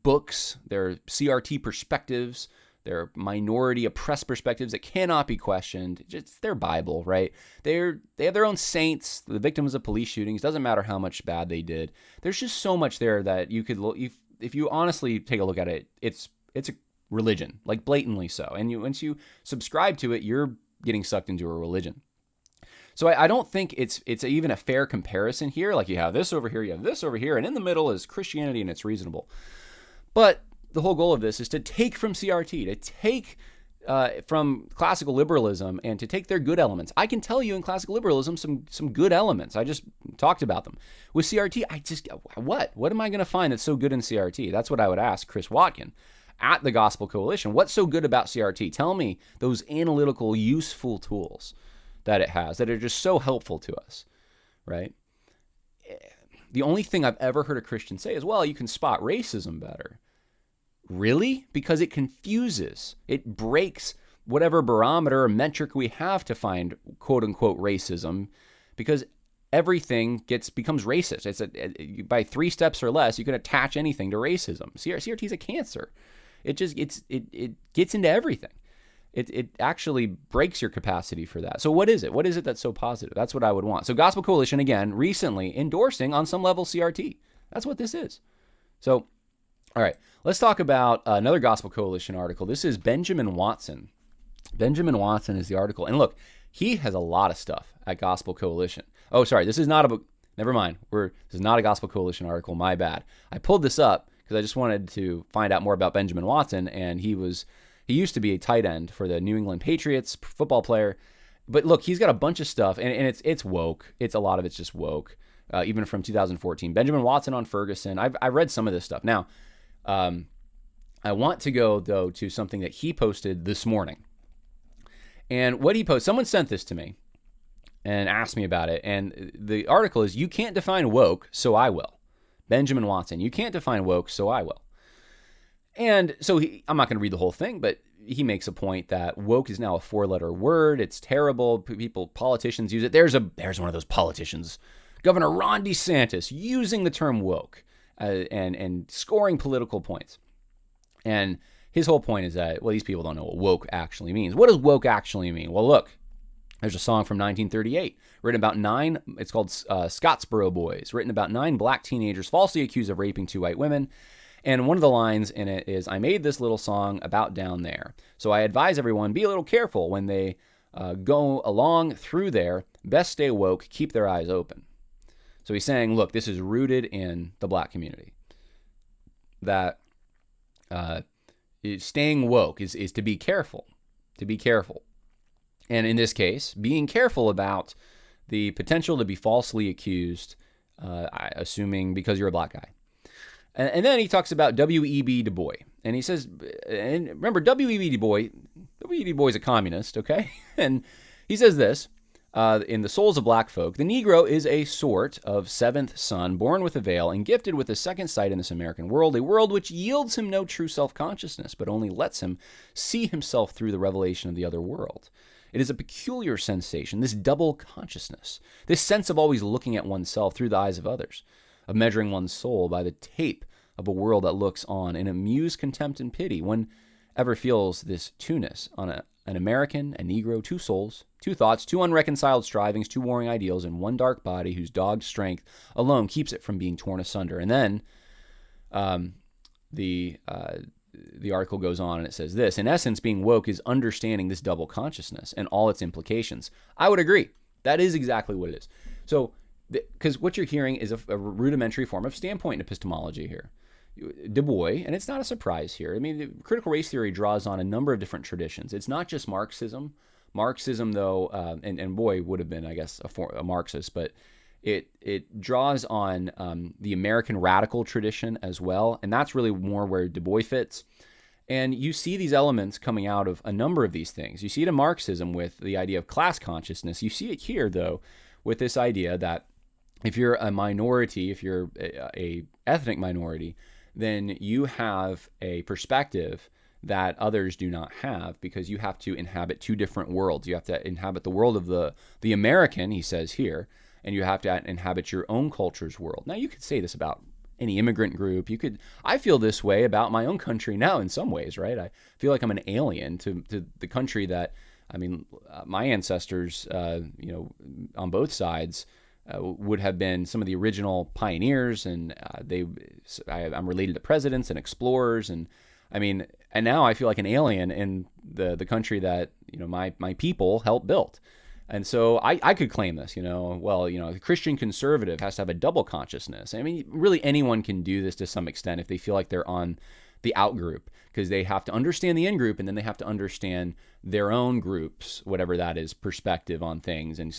books, their CRT perspectives, their minority oppressed perspectives that cannot be questioned. It's their Bible, right? They have their own saints, the victims of police shootings. Doesn't matter how much bad they did. There's just so much there that you could look. If you honestly take a look at it, it's a religion, like blatantly so. And once you subscribe to it, you're getting sucked into a religion. So I don't think it's even a fair comparison here. Like you have this over here, you have this over here, and in the middle is Christianity, and it's reasonable. But the whole goal of this is to take from CRT, to take from classical liberalism, and to take their good elements. I can tell you in classical liberalism some good elements. I just talked about them. With CRT, what am I going to find that's so good in CRT? That's what I would ask Chris Watkin at the Gospel Coalition. What's so good about CRT? Tell me those analytical, useful tools that it has that are just so helpful to us, right? The only thing I've ever heard a Christian say is, well, you can spot racism better. Really? Because it confuses. It breaks whatever barometer or metric we have to find quote unquote racism, because everything becomes racist. By 3 steps or less, you can attach anything to racism. CRT is a cancer. It gets into everything. It actually breaks your capacity for that. So what is it? What is it that's so positive? That's what I would want. So Gospel Coalition, again, recently endorsing on some level CRT. That's what this is. So, all right, let's talk about another Gospel Coalition article. This is Benjamin Watson. Benjamin Watson is the article. And look, he has a lot of stuff at Gospel Coalition. Oh, sorry, this is not a book. Never mind. This is not a Gospel Coalition article. My bad. I pulled this up because I just wanted to find out more about Benjamin Watson, and he was He used to be a tight end for the New England Patriots, football player. But look, he's got a bunch of stuff, and it's woke. A lot of it's just woke, even from 2014. Benjamin Watson on Ferguson. I read some of this stuff. Now, I want to go, though, to something that he posted this morning. And what he posted, someone sent this to me and asked me about it. And the article is, "You can't define woke, so I will." Benjamin Watson, "You can't define woke, so I will." And so I'm not going to read the whole thing, but he makes a point that woke is now a 4-letter word. It's terrible. Politicians use it. There's one of those politicians, Governor Ron DeSantis, using the term woke and scoring political points. And his whole point is that, well, these people don't know what woke actually means. What does woke actually mean? Well, look, there's a song from 1938 written about it's called Scottsboro Boys, written about 9 black teenagers falsely accused of raping 2 white women. And one of the lines in it is, "I made this little song about down there. So I advise everyone, be a little careful when they go along through there. Best stay woke, keep their eyes open." So he's saying, look, this is rooted in the black community. That staying woke is to be careful, And in this case, being careful about the potential to be falsely accused, assuming because you're a black guy. And then he talks about W.E.B. Du Bois. And he says, and remember, W.E.B. Du Bois is a communist, okay? And he says this, in The Souls of Black Folk, "The Negro is a sort of seventh son, born with a veil and gifted with a second sight in this American world, a world which yields him no true self-consciousness, but only lets him see himself through the revelation of the other world. It is a peculiar sensation, this double consciousness, this sense of always looking at oneself through the eyes of others, of measuring one's soul by the tape of a world that looks on in amused contempt and pity. One ever feels this two-ness on an American, a Negro, 2 souls, 2 thoughts, 2 unreconciled strivings, 2 warring ideals, and 1 dark body whose dogged strength alone keeps it from being torn asunder." And then the article goes on and it says this, "In essence, being woke is understanding this double consciousness and all its implications." I would agree. That is exactly what it is. So, because what you're hearing is a rudimentary form of standpoint epistemology here. Du Bois, and it's not a surprise here. I mean, critical race theory draws on a number of different traditions. It's not just Marxism. Marxism, though, and Bois would have been, I guess, a Marxist, but it draws on the American radical tradition as well, and that's really more where Du Bois fits. And you see these elements coming out of a number of these things. You see it in Marxism with the idea of class consciousness. You see it here, though, with this idea that if you're a minority, if you're a ethnic minority, then you have a perspective that others do not have, because you have to inhabit 2 different worlds. You have to inhabit the world of the American, he says here, and you have to inhabit your own culture's world. Now, you could say this about any immigrant group. I feel this way about my own country now in some ways, right? I feel like I'm an alien to the country that, I mean, my ancestors, on both sides, would have been some of the original pioneers, and I'm related to presidents and explorers, and I mean, and now I feel like an alien in the country that my people helped build, and so I could claim this, the Christian conservative has to have a double consciousness. I mean, really anyone can do this to some extent if they feel like they're on the out group, because they have to understand the in group, and then they have to understand their own group's, whatever that is, perspective on things, and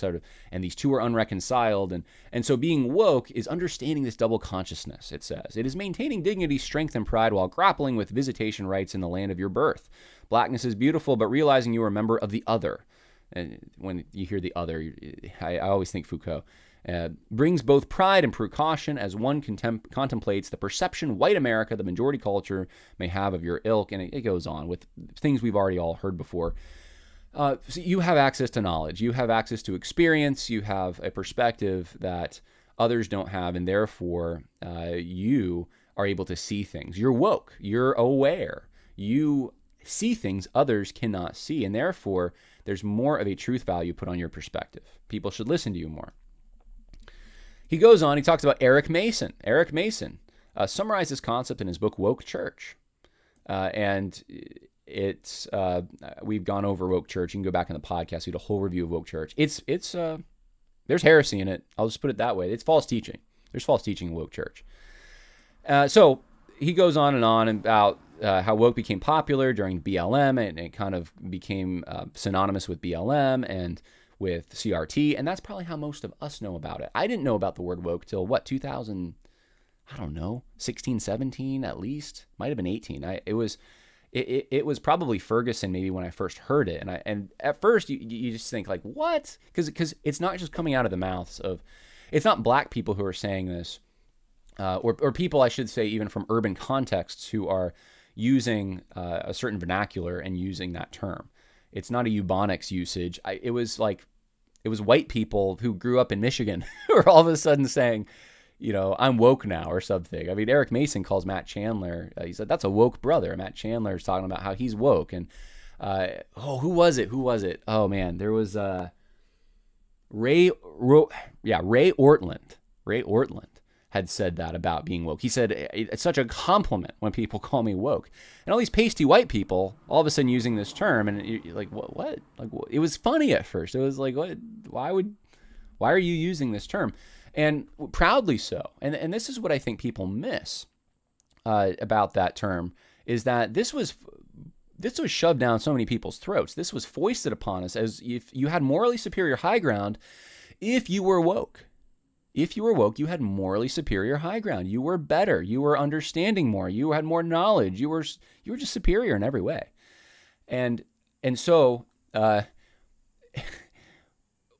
and these 2 are unreconciled, and so being woke is understanding this double consciousness. It says it is maintaining dignity, strength, and pride while grappling with visitation rights in the land of your birth. Blackness is beautiful, but realizing you are a member of the other. And when you hear the other, I always think Foucault. Brings both pride and precaution as one contemplates the perception white America, the majority culture, may have of your ilk. And it goes on with things we've already all heard before. So you have access to knowledge. You have access to experience. You have a perspective that others don't have. And therefore, you are able to see things. You're woke. You're aware. You see things others cannot see. And therefore, there's more of a truth value put on your perspective. People should listen to you more. He goes on, he talks about Eric Mason. Eric Mason summarized this concept in his book, Woke Church. And it's we've gone over Woke Church. You can go back in the podcast, we did a whole review of Woke Church. There's heresy in it. I'll just put it that way. It's false teaching. There's false teaching in Woke Church. So he goes on and about how woke became popular during BLM, and it kind of became synonymous with BLM and with CRT, and that's probably how most of us know about it. I didn't know about the word woke till what, 2000, I don't know, 16, 17 at least, might have been 18. It was probably Ferguson maybe when I first heard it, and at first you just think like, what? Because it's not just coming out of the mouths of, it's not black people who are saying this, or people, I should say, even from urban contexts who are using a certain vernacular and using that term. It's not a Ebonics usage. It was white people who grew up in Michigan who are all of a sudden saying, I'm woke now or something. I mean, Eric Mason calls Matt Chandler. He said, that's a woke brother. Matt Chandler is talking about how he's woke. And, who was it? Oh man, there was, Ray Ortland. Ray Ortland had said that about being woke. He said, it's such a compliment when people call me woke. And all these pasty white people all of a sudden using this term, and you're like, what? Like, it was funny at first. It was like, what? Why are you using this term? And proudly so. And this is what I think people miss about that term, is that this was shoved down so many people's throats. This was foisted upon us as if you had morally superior high ground if you were woke. If you were woke, you had morally superior high ground. You were better. You were understanding more. You had more knowledge. You were just superior in every way. And so the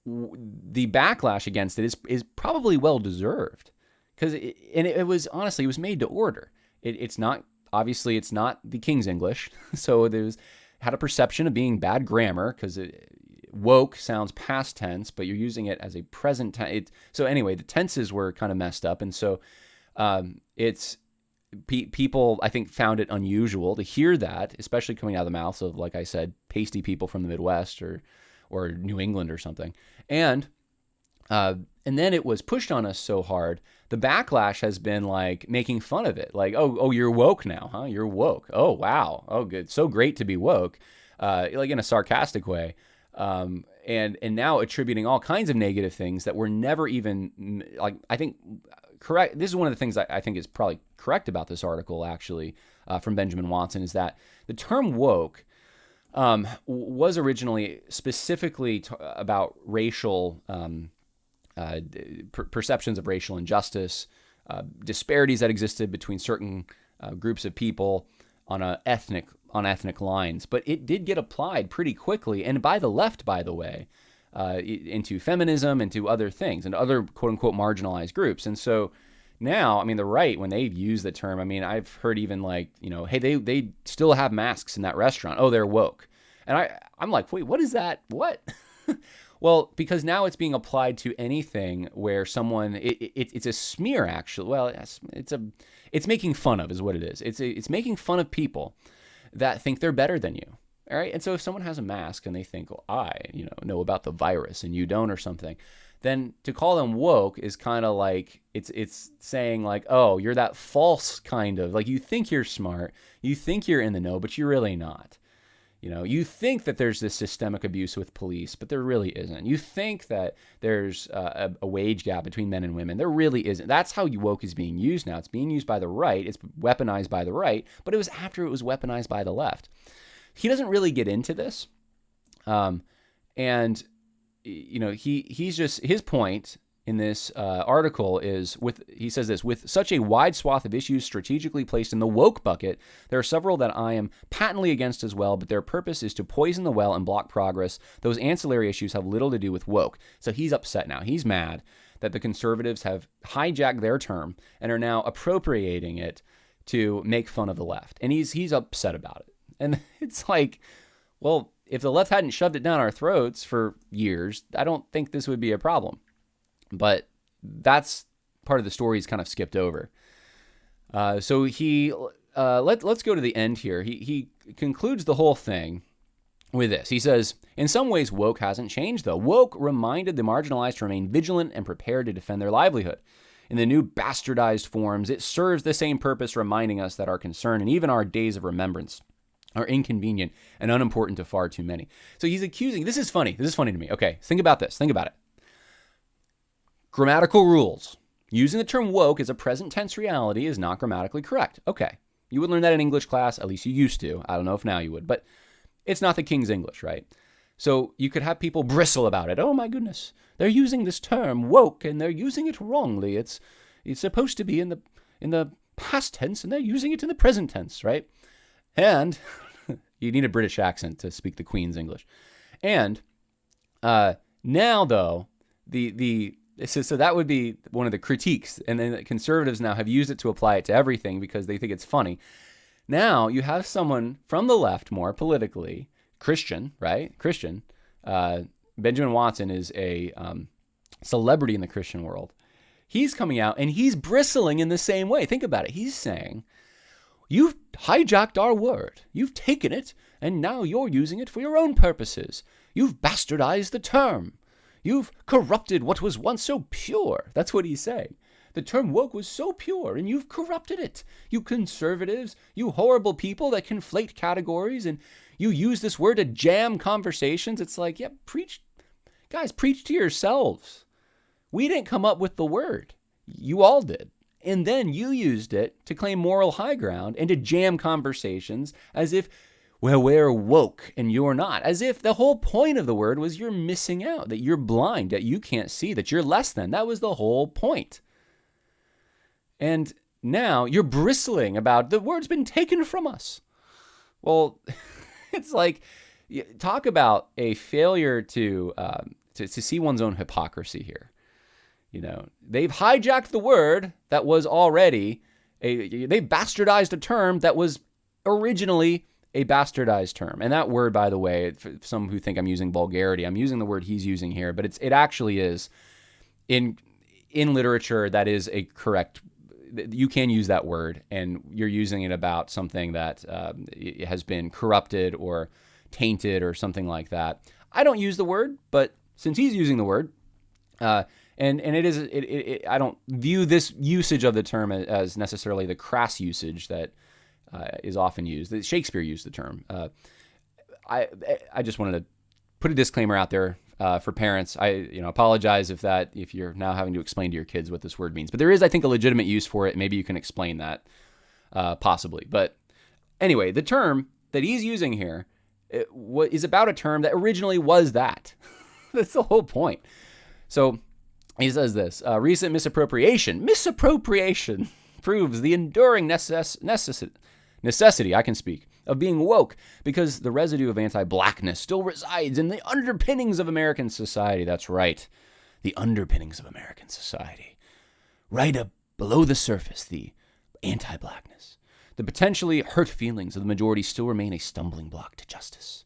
backlash against it is probably well deserved, because it was made to order. It's not the King's English, so had a perception of being bad grammar, because woke sounds past tense, but you're using it as a present tense. So anyway, the tenses were kind of messed up, and so people, I think, found it unusual to hear that, especially coming out of the mouths of, like I said, pasty people from the Midwest or New England or something. And then it was pushed on us so hard. The backlash has been like making fun of it. Like, oh, you're woke now, huh? You're woke. Oh, wow. Oh, good. So great to be woke, like in a sarcastic way. And now attributing all kinds of negative things that were never even, like, I think correct. This is one of the things I think is probably correct about this article, actually, from Benjamin Watson, is that the term woke was originally specifically about racial perceptions of racial injustice, disparities that existed between certain groups of people on ethnic lines. But it did get applied pretty quickly, and by the left, by the way, into feminism, into other things, and other quote-unquote marginalized groups. And so now, I mean, the right, when they use the term, I mean, I've heard even like, hey, they still have masks in that restaurant. Oh, they're woke. And I'm like, wait, what is that? What? Well, because now it's being applied to anything where someone, it's a smear, actually. Well, it's making fun of is what it is. It's making fun of people that think they're better than you. All right. And so if someone has a mask and they think, well, I know about the virus and you don't or something, then to call them woke is kind of like, it's saying like, oh, you're that false kind of, like, you think you're smart, you think you're in the know, but you're really not. You think that there's this systemic abuse with police, but there really isn't. You think that there's a wage gap between men and women. There really isn't. That's how woke is being used now. It's being used by the right. It's weaponized by the right, but it was after it was weaponized by the left. He doesn't really get into this. And he's just, his point in this article is, he says this: with such a wide swath of issues strategically placed in the woke bucket, there are several that I am patently against as well, but their purpose is to poison the well and block progress. Those ancillary issues have little to do with woke. So he's upset now. He's mad that the conservatives have hijacked their term and are now appropriating it to make fun of the left. And he's upset about it. And it's like, well, if the left hadn't shoved it down our throats for years, I don't think this would be a problem. But that's part of the story he's kind of skipped over. So let's go to the end here. He concludes the whole thing with this. He says, in some ways, woke hasn't changed, though. Woke reminded the marginalized to remain vigilant and prepared to defend their livelihood. In the new bastardized forms, it serves the same purpose, reminding us that our concern and even our days of remembrance are inconvenient and unimportant to far too many. So he's accusing, this is funny to me. Okay, think about this. Think about it. Grammatical rules. Using the term woke as a present tense reality is not grammatically correct. Okay, You would learn that in English class, at least you used to. I don't know if now you would, but it's not the King's English, right? So you could have people bristle about it. Oh my goodness, they're using this term woke and they're using it wrongly. It's supposed to be in the past tense and they're using it in the present tense, right? And you need a British accent to speak the Queen's English. And now though, so that would be one of the critiques, and then conservatives now have used it to apply it to everything because they think it's funny. Now you have someone from the left, more politically Christian, right? Christian. Benjamin Watson is a celebrity in the Christian world. He's coming out and he's bristling in the same way. Think about it. He's saying, you've hijacked our word. You've taken it, and now you're using it for your own purposes. You've bastardized the term. You've corrupted what was once so pure. That's what he's saying. The term woke was so pure, and you've corrupted it. You conservatives, you horrible people that conflate categories, and you use this word to jam conversations. It's like, yeah, preach to yourselves. We didn't come up with the word. You all did. And then you used it to claim moral high ground and to jam conversations as if, well, we're woke and you're not. As if the whole point of the word was you're missing out, that you're blind, that you can't see, that you're less than. That was the whole point. And now you're bristling about the word's been taken from us. Well, it's like, talk about a failure to see one's own hypocrisy here. You know, they've hijacked the word that was already they've bastardized a term that was originally a bastardized term. And that word, by the way, for some who think I'm using vulgarity, I'm using the word he's using here, but it actually is in literature that is a correct. You can use that word, and you're using it about something that has been corrupted or tainted or something like that. I don't use the word, but since he's using the word, and I don't view this usage of the term as necessarily the crass usage that is often used. Shakespeare used the term. I just wanted to put a disclaimer out there for parents. I apologize if you're now having to explain to your kids what this word means. But there is, I think, a legitimate use for it. Maybe you can explain that possibly. But anyway, the term that he's using here is about a term that originally was that. That's the whole point. So he says this, recent misappropriation proves the enduring necessity, I can speak, of being woke, because the residue of anti-blackness still resides in the underpinnings of American society. That's right, the underpinnings of American society. Right up below the surface, the anti-blackness. The potentially hurt feelings of the majority still remain a stumbling block to justice.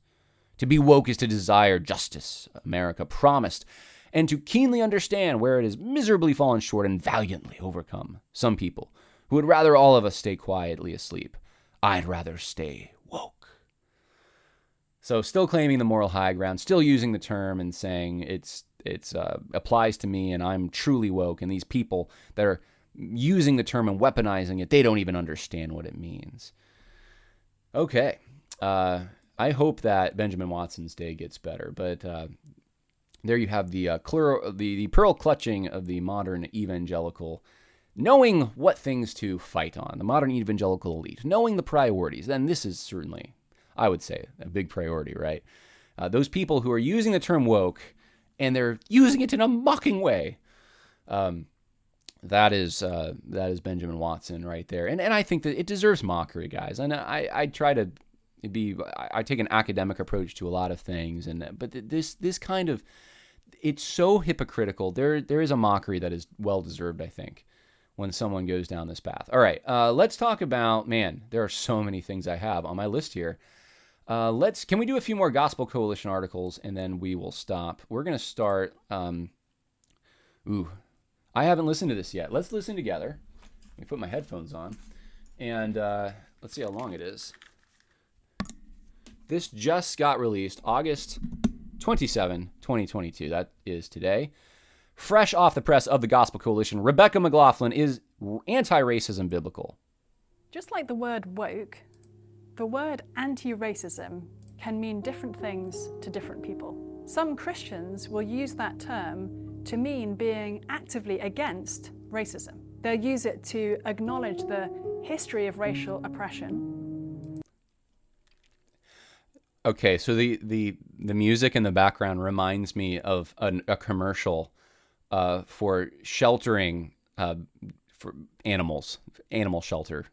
To be woke is to desire justice, America promised, and to keenly understand where it has miserably fallen short and valiantly overcome. Some people who would rather all of us stay quietly asleep. I'd rather stay woke. So still claiming the moral high ground, still using the term and saying it's applies to me and I'm truly woke, and these people that are using the term and weaponizing it, they don't even understand what it means. Okay. I hope that Benjamin Watson's day gets better, but there you have the pearl clutching of the modern evangelical, knowing what things to fight on, the modern evangelical elite, knowing the priorities. Then this is certainly, I would say, a big priority, right? Those people who are using the term woke, and they're using it in a mocking way. That is Benjamin Watson right there. And I think that it deserves mockery, guys. And I try to I take an academic approach to a lot of things, but this kind of, it's so hypocritical. There is a mockery that is well deserved, I think, when someone goes down this path. All right, let's talk about, man, there are so many things I have on my list here. Can we do a few more Gospel Coalition articles, and then we will stop. We're going to start, I haven't listened to this yet. Let's listen together. Let me put my headphones on, and let's see how long it is. This just got released August 27, 2022. That is today. Fresh off the press of the Gospel Coalition, Rebecca McLaughlin is anti-racism biblical. Just like the word woke, the word anti-racism can mean different things to different people. Some Christians will use that term to mean being actively against racism. They'll use it to acknowledge the history of racial oppression. Okay, so the music in the background reminds me of a commercial for sheltering for animals, animal shelter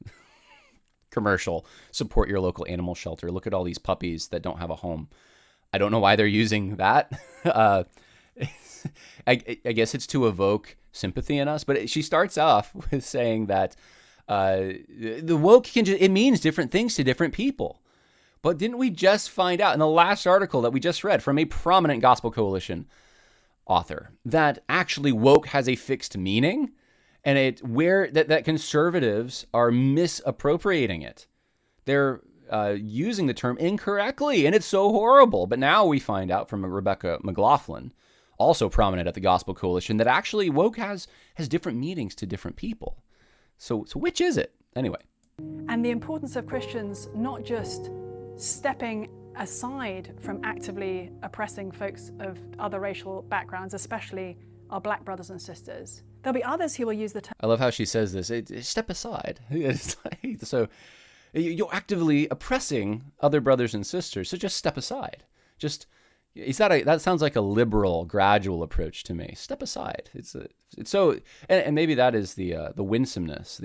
commercial. Support your local animal shelter. Look at all these puppies that don't have a home. I don't know why they're using that. I guess it's to evoke sympathy in us. But she starts off with saying that the woke it means different things to different people. But didn't we just find out in the last article that we just read from a prominent Gospel Coalition author that actually woke has a fixed meaning, and that conservatives are misappropriating it. They're using the term incorrectly, and it's so horrible. But now we find out from Rebecca McLaughlin, also prominent at the Gospel Coalition, that actually woke has different meanings to different people. So which is it anyway? And the importance of Christians not just stepping aside from actively oppressing folks of other racial backgrounds, especially our black brothers and sisters. There'll be others who will use the term. I love how she says this. Step aside. So you're actively oppressing other brothers and sisters. So just step aside. That sounds like a liberal, gradual approach to me. Step aside. It's so, and maybe that is the winsomeness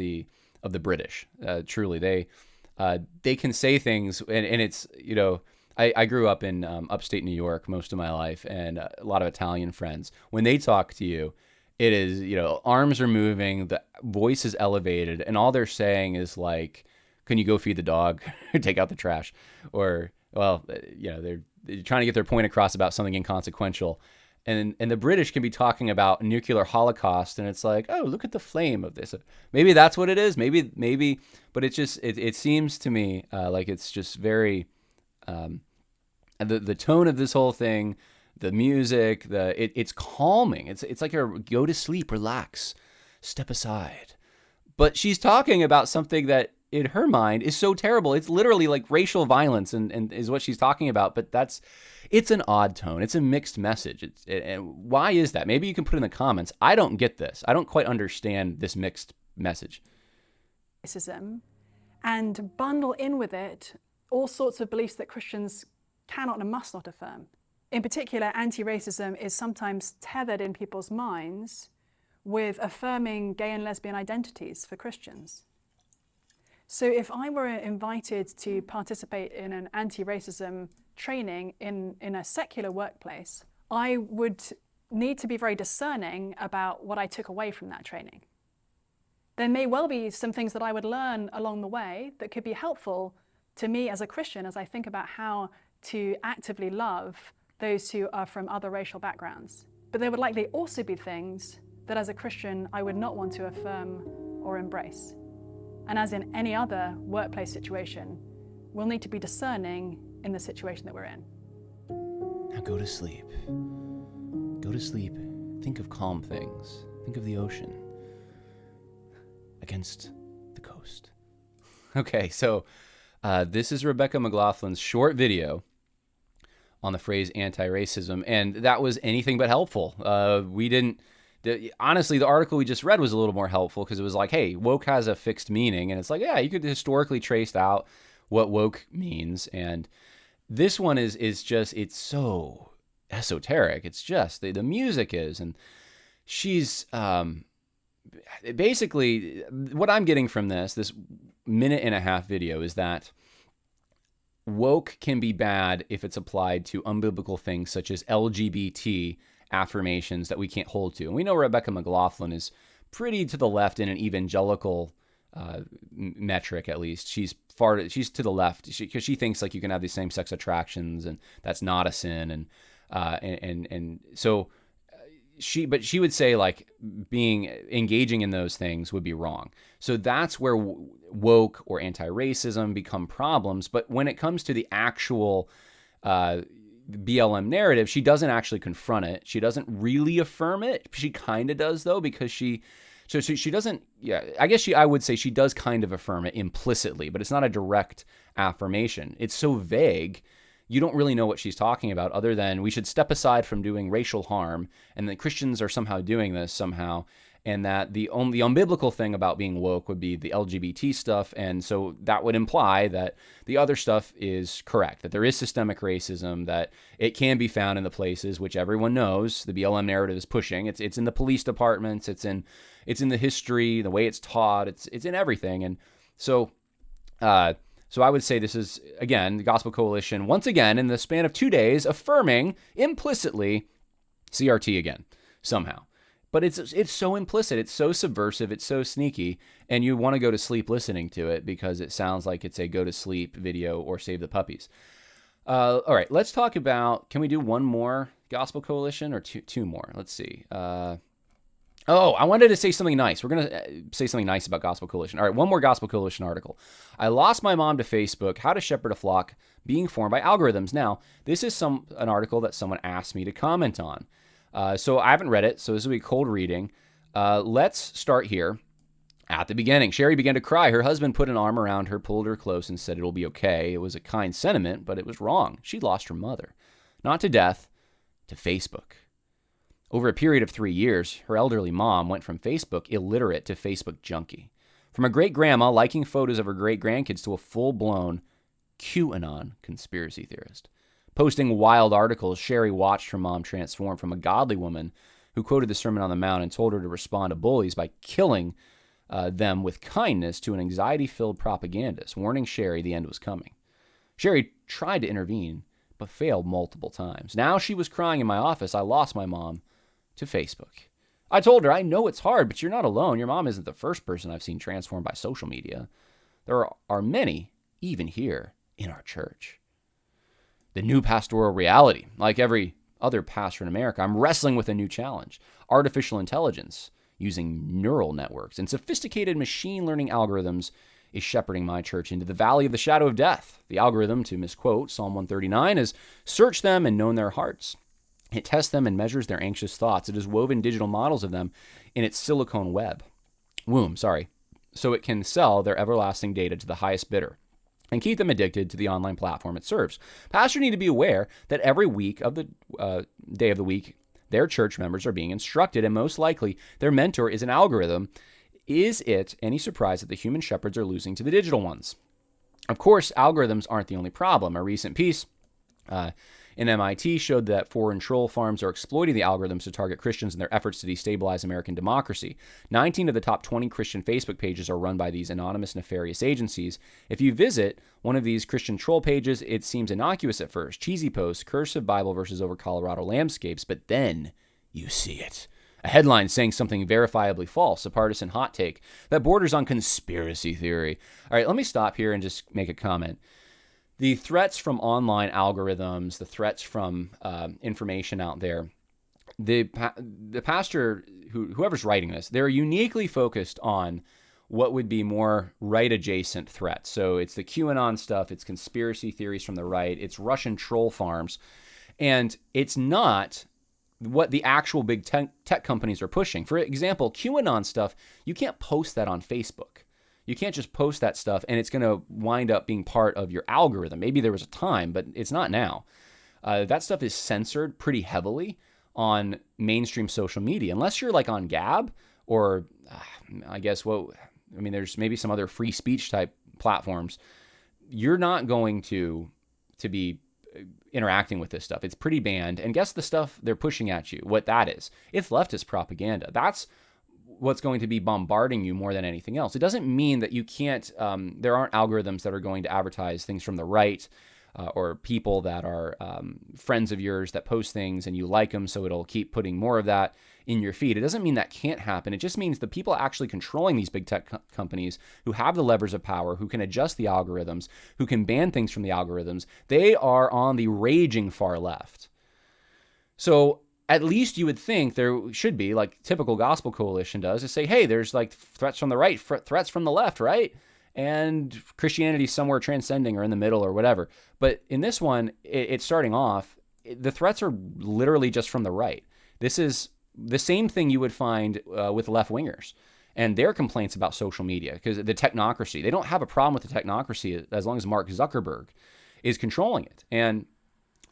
of the British. Truly, they can say things, and it's, I grew up in upstate New York most of my life, and a lot of Italian friends. When they talk to you, it is, arms are moving, the voice is elevated, and all they're saying is like, can you go feed the dog or take out the trash? Or, well, they're trying to get their point across about something inconsequential. And the British can be talking about a nuclear holocaust, and it's like, oh, look at the flame of this. Maybe that's what it is. Maybe, but it seems to me like it's just very, the tone of this whole thing, the music, it's calming. It's like a go to sleep, relax, step aside. But she's talking about something that in her mind is so terrible. It's literally like racial violence and is what she's talking about. But it's an odd tone. It's a mixed message. And why is that? Maybe you can put in the comments. I don't get this. I don't quite understand this mixed message. Racism, and bundle in with it all sorts of beliefs that Christians cannot and must not affirm. In particular, anti-racism is sometimes tethered in people's minds with affirming gay and lesbian identities for Christians. So if I were invited to participate in an anti-racism training in a secular workplace, I would need to be very discerning about what I took away from that training. There may well be some things that I would learn along the way that could be helpful to me as a Christian as I think about how to actively love those who are from other racial backgrounds. But there would likely also be things that as a Christian I would not want to affirm or embrace. And as in any other workplace situation, we'll need to be discerning in the situation that we're in. Now go to sleep. Go to sleep. Think of calm things. Think of the ocean against the coast. Okay, so this is Rebecca McLaughlin's short video on the phrase anti-racism, and that was anything but helpful. Honestly, the article we just read was a little more helpful because it was like, hey, woke has a fixed meaning. And it's like, yeah, you could historically trace out what woke means. And this one is just, it's so esoteric. It's just, the music is. And she's basically, what I'm getting from this minute and a half video is that woke can be bad if it's applied to unbiblical things such as LGBT affirmations that we can't hold to. And we know Rebecca McLaughlin is pretty to the left in an evangelical metric, at least. She's to the left because she thinks like you can have these same-sex attractions and that's not a sin. And so she would say like engaging in those things would be wrong. So that's where woke or anti-racism become problems. But when it comes to the actual BLM narrative, she doesn't actually confront it. She doesn't really affirm it. She kind of does though, because she doesn't, I would say she does kind of affirm it implicitly, but it's not a direct affirmation. It's so vague. You don't really know what she's talking about other than we should step aside from doing racial harm and that Christians are somehow doing this somehow. and that the only unbiblical thing about being woke would be the LGBT stuff. And so that would imply that the other stuff is correct, that there is systemic racism, that it can be found in the places which everyone knows the BLM narrative is pushing. It's in the police departments, it's in the history, the way it's taught, it's in everything. And so so I would say this is, again, the Gospel Coalition, once again, in the span of 2 days, affirming implicitly CRT again, somehow. But it's so implicit, it's so subversive, it's so sneaky, and you want to go to sleep listening to it because it sounds like it's a go to sleep video or save the puppies. All right, let's talk about, can we do one more Gospel Coalition or two more? Let's see. I wanted to say something nice. We're going to say something nice about Gospel Coalition. All right, one more Gospel Coalition article. I lost my mom to Facebook, how to shepherd a flock being formed by algorithms. Now, this is an article that someone asked me to comment on. So I haven't read it, so this will be cold reading. Let's start here at the beginning. Sherry began to cry. Her husband put an arm around her, pulled her close, and said it'll be okay. It was a kind sentiment, but it was wrong. She lost her mother. Not to death, to Facebook. Over a period of 3 years, her elderly mom went from Facebook illiterate to Facebook junkie. From a great-grandma liking photos of her great-grandkids to a full-blown QAnon conspiracy theorist. Posting wild articles, Sherry watched her mom transform from a godly woman who quoted the Sermon on the Mount and told her to respond to bullies by killing them with kindness to an anxiety-filled propagandist, warning Sherry the end was coming. Sherry tried to intervene, but failed multiple times. Now she was crying in my office, I lost my mom to Facebook. I told her, I know it's hard, but you're not alone. Your mom isn't the first person I've seen transformed by social media. There are many, even here in our church. The new pastoral reality, like every other pastor in America, I'm wrestling with a new challenge. Artificial intelligence using neural networks and sophisticated machine learning algorithms is shepherding my church into the valley of the shadow of death. The algorithm, to misquote Psalm 139, has searched them and known their hearts. It tests them and measures their anxious thoughts. It has woven digital models of them in its silicone womb, so it can sell their everlasting data to the highest bidder and keep them addicted to the online platform it serves. Pastors need to be aware that every week of the day of the week, their church members are being instructed, and most likely their mentor is an algorithm. Is it any surprise that the human shepherds are losing to the digital ones? Of course, algorithms aren't the only problem. A recent piece in MIT showed that foreign troll farms are exploiting the algorithms to target Christians in their efforts to destabilize American democracy. 19 of the top 20 Christian Facebook pages are run by these anonymous, nefarious agencies. If you visit one of these Christian troll pages, it seems innocuous at first. Cheesy posts, cursive Bible verses over Colorado landscapes, but then you see it. A headline saying something verifiably false, a partisan hot take that borders on conspiracy theory. All right, let me stop here and just make a comment. The threats from online algorithms, the threats from information out there, the pastor, whoever's writing this, they're uniquely focused on what would be more right-adjacent threats. So it's the QAnon stuff, it's conspiracy theories from the right, it's Russian troll farms, and it's not what the actual big tech companies are pushing. For example, QAnon stuff, you can't post that on Facebook. You can't just post that stuff and it's going to wind up being part of your algorithm. Maybe there was a time, but it's not now. That stuff is censored pretty heavily on mainstream social media. Unless you're like on Gab or there's maybe some other free speech type platforms. You're not going to be interacting with this stuff. It's pretty banned. And guess the stuff they're pushing at you, what that is. It's leftist propaganda. That's what's going to be bombarding you more than anything else. It doesn't mean that you can't, there aren't algorithms that are going to advertise things from the right or people that are friends of yours that post things and you like them, so it'll keep putting more of that in your feed. It doesn't mean that can't happen. It just means the people actually controlling these big tech companies who have the levers of power, who can adjust the algorithms, who can ban things from the algorithms, they are on the raging far left. So at least you would think there should be, like typical Gospel Coalition does, to say, hey, there's like threats from the right, threats from the left, right? And Christianity somewhere transcending or in the middle or whatever. But in this one, it's starting off, the threats are literally just from the right. This is the same thing you would find with left-wingers and their complaints about social media, because the technocracy, they don't have a problem with the technocracy as long as Mark Zuckerberg is controlling it. And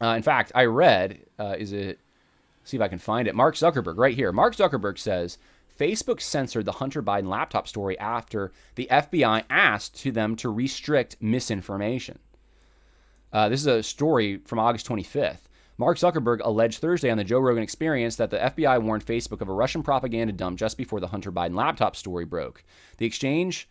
in fact, I read, see if I can find it. Mark Zuckerberg, right here. Mark Zuckerberg says Facebook censored the Hunter Biden laptop story after the FBI asked them to restrict misinformation. This is a story from August 25th. Mark Zuckerberg alleged Thursday on the Joe Rogan Experience that the FBI warned Facebook of a Russian propaganda dump just before the Hunter Biden laptop story broke. The exchange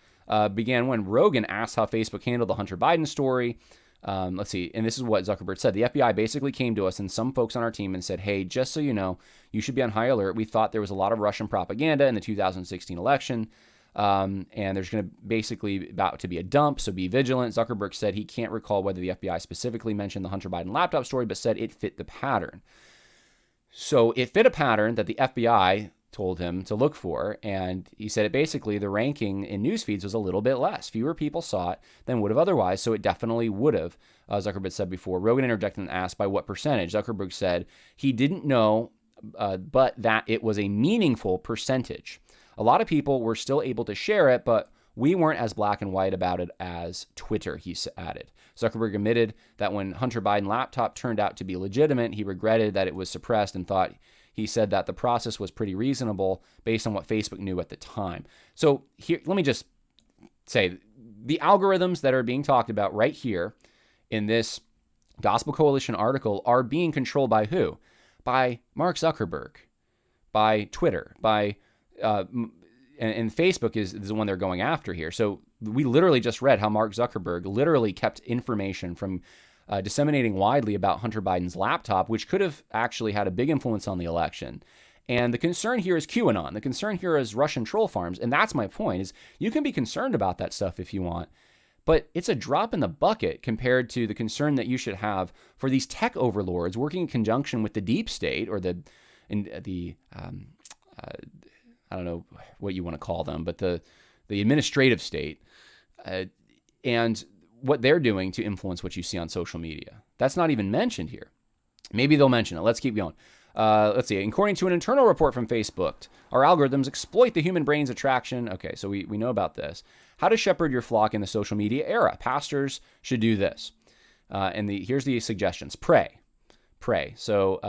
began when Rogan asked how Facebook handled the Hunter Biden story. Let's see. And this is what Zuckerberg said. The FBI basically came to us and some folks on our team and said, hey, just so you know, you should be on high alert. We thought there was a lot of Russian propaganda in the 2016 election. And there's going to basically about to be a dump, so be vigilant. Zuckerberg said he can't recall whether the FBI specifically mentioned the Hunter Biden laptop story, but said it fit the pattern. So it fit a pattern that the FBI told him to look for, and he said it basically, the ranking in news feeds was a little bit less. Fewer people saw it than would have otherwise, so it definitely would have, Zuckerberg said before. Rogan interjected and asked by what percentage. Zuckerberg said he didn't know, but that it was a meaningful percentage. A lot of people were still able to share it, but we weren't as black and white about it as Twitter, he added. Zuckerberg admitted that when Hunter Biden laptop turned out to be legitimate, he regretted that it was suppressed and thought, he said that the process was pretty reasonable based on what Facebook knew at the time. So here, let me just say, the algorithms that are being talked about right here in this Gospel Coalition article are being controlled by who? By Mark Zuckerberg, by Twitter, by and Facebook is the one they're going after here. So we literally just read how Mark Zuckerberg literally kept information from disseminating widely about Hunter Biden's laptop, which could have actually had a big influence on the election. And the concern here is QAnon. The concern here is Russian troll farms. And that's my point, is you can be concerned about that stuff if you want, but it's a drop in the bucket compared to the concern that you should have for these tech overlords working in conjunction with the deep state or the I don't know what you want to call them, but the administrative state, and what they're doing to influence what you see on social media. That's not even mentioned here. Maybe they'll mention it. Let's keep going. Let's see. According to an internal report from Facebook, our algorithms exploit the human brain's attraction. Okay, so we know about this. How to shepherd your flock in the social media era. Pastors should do this. And here's the suggestions. Pray. So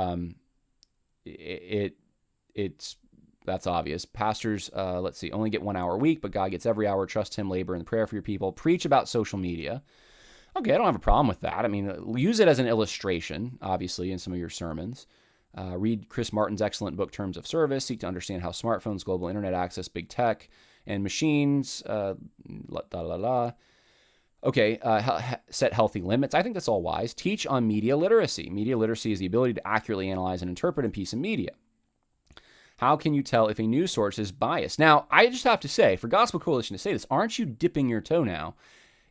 it's that's obvious. Pastors, let's see, only get 1 hour a week, but God gets every hour. Trust him, labor in prayer for your people. Preach about social media. Okay, I don't have a problem with that. I mean, use it as an illustration, obviously, in some of your sermons. Read Chris Martin's excellent book, Terms of Service. Seek to understand how smartphones, global internet access, big tech, and machines, Okay, set healthy limits. I think that's all wise. Teach on media literacy. Media literacy is the ability to accurately analyze and interpret a piece of media. How can you tell if a news source is biased? Now, I just have to say, for Gospel Coalition to say this, aren't you dipping your toe now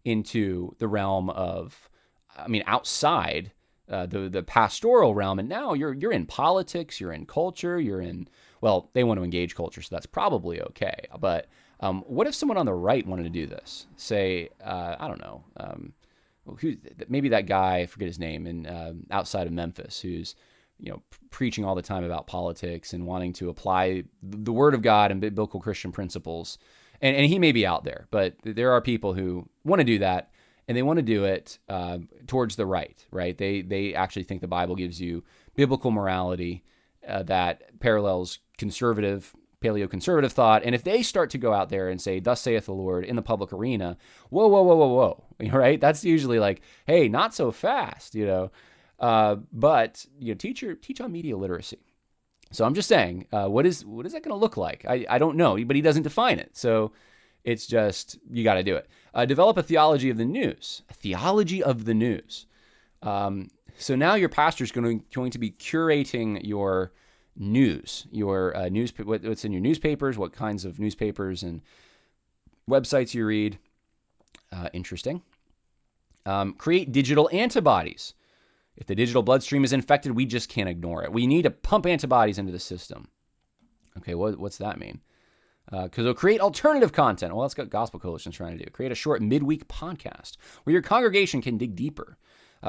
into the realm of, outside the pastoral realm, and now you're in politics, you're in culture, you're in, well, they want to engage culture, so that's probably okay. But what if someone on the right wanted to do this? Say, I don't know, maybe that guy, I forget his name, in outside of Memphis, who's preaching all the time about politics and wanting to apply the Word of God and biblical Christian principles. And he may be out there, but there are people who want to do that, and they want to do it towards the right? They actually think the Bible gives you biblical morality that parallels paleo-conservative thought. And if they start to go out there and say, thus saith the Lord, in the public arena, whoa, right? That's usually like, hey, not so fast, But teach on media literacy. So I'm just saying, what is that going to look like? I don't know, but he doesn't define it. So it's just, you got to do it. Develop a theology of the news. A theology of the news. So now your pastor is going to be curating your news, what's in your newspapers, what kinds of newspapers and websites you read. Interesting. Create digital antibodies. If the digital bloodstream is infected, we just can't ignore it. We need to pump antibodies into the system. Okay, what's that mean? Because it'll create alternative content. Well, that's what Gospel Coalition is trying to do. Create a short midweek podcast where your congregation can dig deeper.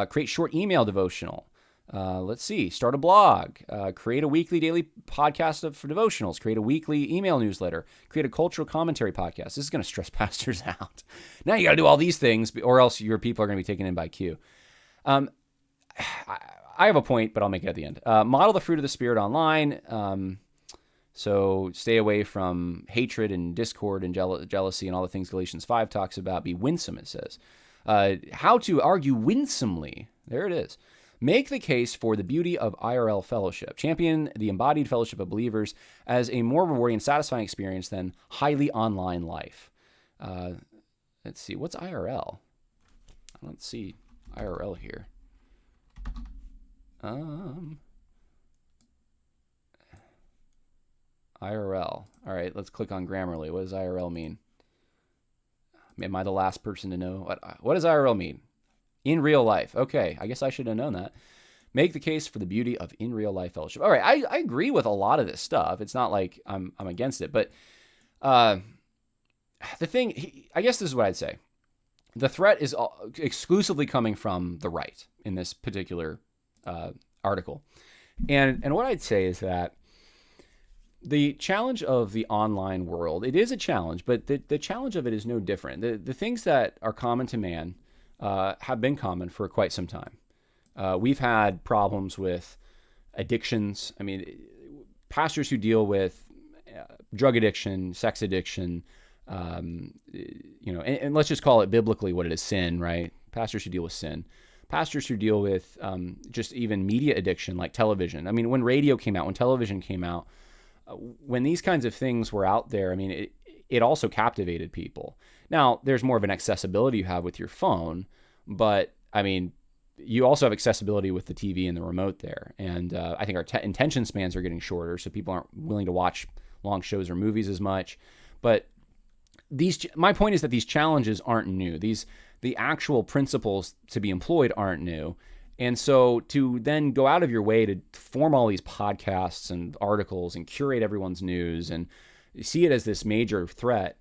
Create short email devotional. Let's see. Start a blog. Create a weekly daily podcast for devotionals. Create a weekly email newsletter. Create a cultural commentary podcast. This is going to stress pastors out. Now you got to do all these things, or else your people are going to be taken in by Q. I have a point, but I'll make it at the end. Model the fruit of the Spirit online. So stay away from hatred and discord and jealousy and all the things Galatians 5 talks about. Be winsome, it says. How to argue winsomely. There it is. Make the case for the beauty of IRL fellowship. Champion the embodied fellowship of believers as a more rewarding and satisfying experience than highly online life. Let's see. What's IRL? I don't see IRL here. IRL. All right, let's click on Grammarly. What does IRL mean? Am I the last person to know? What does IRL mean? In real life. Okay, I guess I should have known that. Make the case for the beauty of in real life fellowship. All right, I agree with a lot of this stuff. It's not like I'm against it, but the thing, I guess this is what I'd say. The threat is exclusively coming from the right in this particular article. And what I'd say is that the challenge of the online world, it is a challenge, but the challenge of it is no different. The things that are common to man have been common for quite some time. We've had problems with addictions. I mean, pastors who deal with drug addiction, sex addiction, and let's just call it biblically what it is, sin, right? Pastors who deal with sin. Pastors who deal with just even media addiction like television. I mean, when radio came out, when television came out, when these kinds of things were out there, I mean, it also captivated people. Now, there's more of an accessibility you have with your phone, but I mean, you also have accessibility with the TV and the remote there. And I think our attention spans are getting shorter, so people aren't willing to watch long shows or movies as much. But my point is that these challenges aren't new. The actual principles to be employed aren't new. And so to then go out of your way to form all these podcasts and articles and curate everyone's news and see it as this major threat,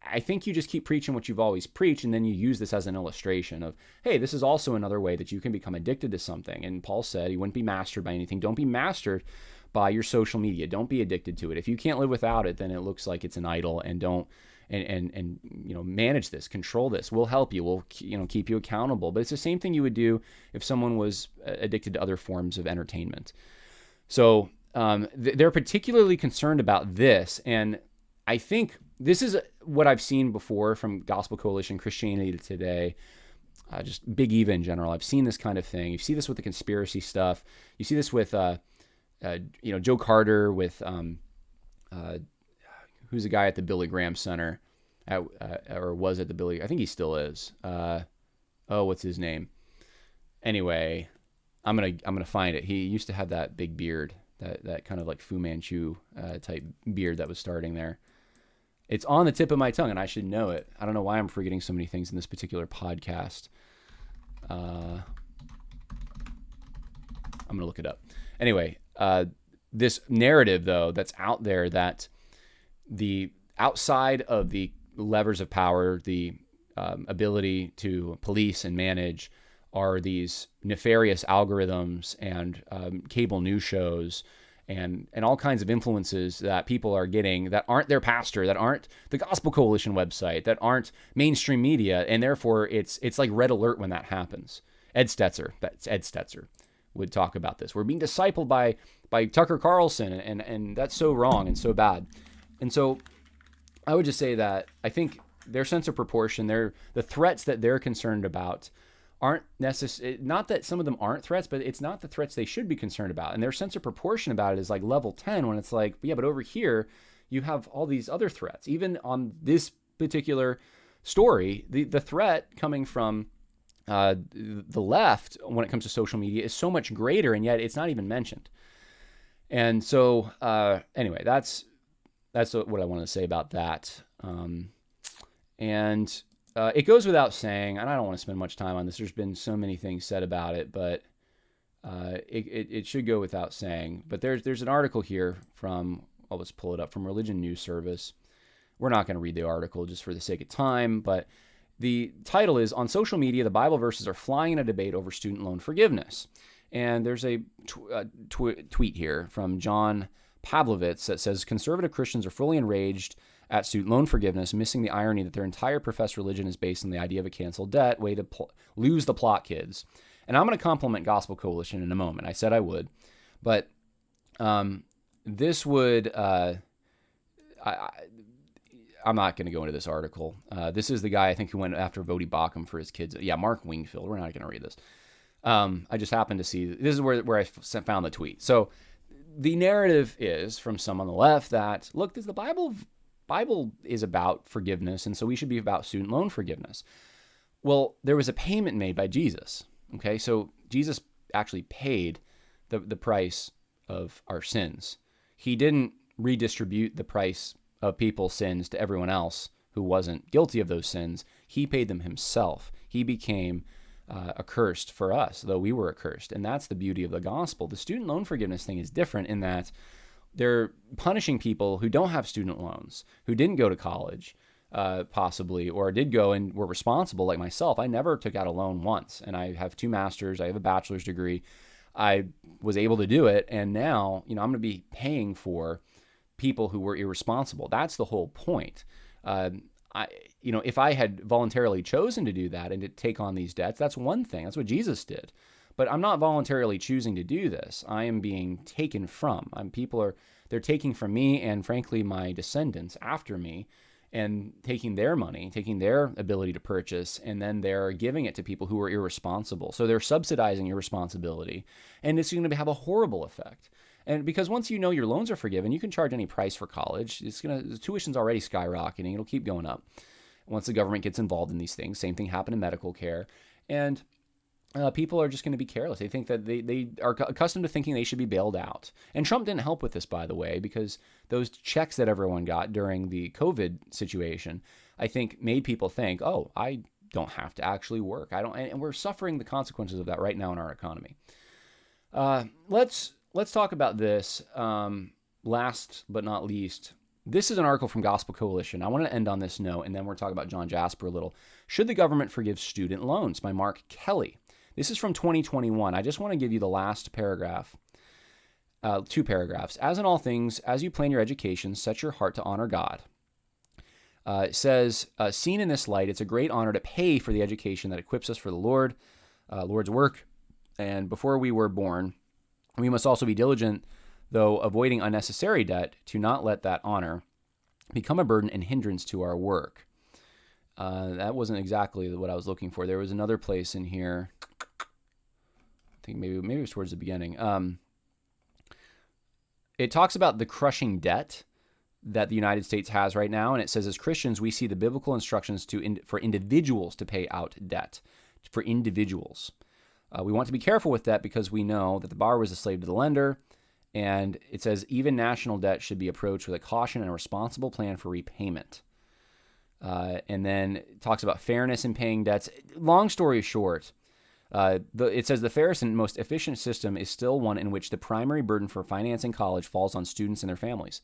I think you just keep preaching what you've always preached, and then you use this as an illustration of, hey, this is also another way that you can become addicted to something. And Paul said he wouldn't be mastered by anything. Don't be mastered by your social media. Don't be addicted to it. If you can't live without it, then it looks like it's an idol, and don't and manage this, control this. We'll help you. We'll keep you accountable. But it's the same thing you would do if someone was addicted to other forms of entertainment. So they're particularly concerned about this, and I think this is what I've seen before from Gospel Coalition, Christianity Today, just Big Eva in general. I've seen this kind of thing. You see this with the conspiracy stuff. You see this with Joe Carter, with who's the guy at the Billy Graham Center, or was at the Billy? I think he still is. What's his name? Anyway, I'm gonna find it. He used to have that big beard, that kind of like Fu Manchu type beard that was starting there. It's on the tip of my tongue, and I should know it. I don't know why I'm forgetting so many things in this particular podcast. I'm gonna look it up. Anyway, this narrative though that's out there, that the outside of the levers of power, the ability to police and manage, are these nefarious algorithms and cable news shows and all kinds of influences that people are getting that aren't their pastor, that aren't the Gospel Coalition website, that aren't mainstream media, and therefore it's like red alert when that happens. Ed Stetzer would talk about this. We're being discipled by Tucker Carlson, and that's so wrong and so bad. And so I would just say that I think their sense of proportion, the threats that they're concerned about aren't necessary. Not that some of them aren't threats, but it's not the threats they should be concerned about. And their sense of proportion about it is like level 10, when it's like, yeah, but over here you have all these other threats. Even on this particular story, the threat coming from the left when it comes to social media is so much greater, and yet it's not even mentioned. And so anyway, that's what I want to say about that. And it goes without saying, and I don't want to spend much time on this. There's been so many things said about it, but it should go without saying. But there's an article here from, I'll just pull it up, from Religion News Service. We're not going to read the article just for the sake of time, but the title is, "On Social Media, the Bible Verses Are Flying in a Debate Over Student Loan Forgiveness." And there's a tweet here from John Pavlovitz that says, "Conservative Christians are fully enraged at student loan forgiveness, missing the irony that their entire professed religion is based on the idea of a canceled debt. Way to lose the plot, kids." And I'm going to compliment Gospel Coalition in a moment. I said I would. But this would, I'm not going to go into this article. This is the guy, I think, who went after Vodi Bakum for his kids. Yeah, Mark Wingfield. We're not going to read this. I just happened to see, this is where I found the tweet. So the narrative is from some on the left that, look, the Bible is about forgiveness, and so we should be about student loan forgiveness. Well, there was a payment made by Jesus. Okay, so Jesus actually paid the price of our sins. He didn't redistribute the price of people's sins to everyone else who wasn't guilty of those sins. He paid them himself. He became accursed for us, though we were accursed. And that's the beauty of the gospel. The student loan forgiveness thing is different in that they're punishing people who don't have student loans, who didn't go to college, possibly, or did go and were responsible, like myself. I never took out a loan once, and I have 2 masters. I have a bachelor's degree. I was able to do it, and now, I'm going to be paying for people who were irresponsible. That's the whole point. If I had voluntarily chosen to do that and to take on these debts, that's one thing. That's what Jesus did. But I'm not voluntarily choosing to do this. I am being taken from. They're taking from me and, frankly, my descendants after me, and taking their money, taking their ability to purchase, and then they're giving it to people who are irresponsible. So they're subsidizing irresponsibility, and it's going to have a horrible effect. And because once you know your loans are forgiven, you can charge any price for college. The tuition's already skyrocketing. It'll keep going up once the government gets involved in these things. Same thing happened in medical care. And people are just going to be careless. They think that they are accustomed to thinking they should be bailed out. And Trump didn't help with this, by the way, because those checks that everyone got during the COVID situation, I think made people think, oh, I don't have to actually work. And we're suffering the consequences of that right now in our economy. Let's talk about this. Last but not least, this is an article from Gospel Coalition. I want to end on this note, and then we're talking about John Jasper a little. Should the government forgive student loans? By Mark Kelly. This is from 2021. I just want to give you the last paragraph, 2 paragraphs. As in all things, as you plan your education, set your heart to honor God. It says, seen in this light, it's a great honor to pay for the education that equips us for the Lord's work. And before we were born, we must also be diligent, though avoiding unnecessary debt, to not let that honor become a burden and hindrance to our work. That wasn't exactly what I was looking for. There was another place in here. I think maybe it was towards the beginning. It talks about the crushing debt that the United States has right now, and it says, as Christians, we see the biblical instructions for individuals to pay out debt, for individuals. We want to be careful with that because we know that the borrower is a slave to the lender, and it says even national debt should be approached with a caution and a responsible plan for repayment. And then it talks about fairness in paying debts. Long story short, it says the fairest and most efficient system is still one in which the primary burden for financing college falls on students and their families.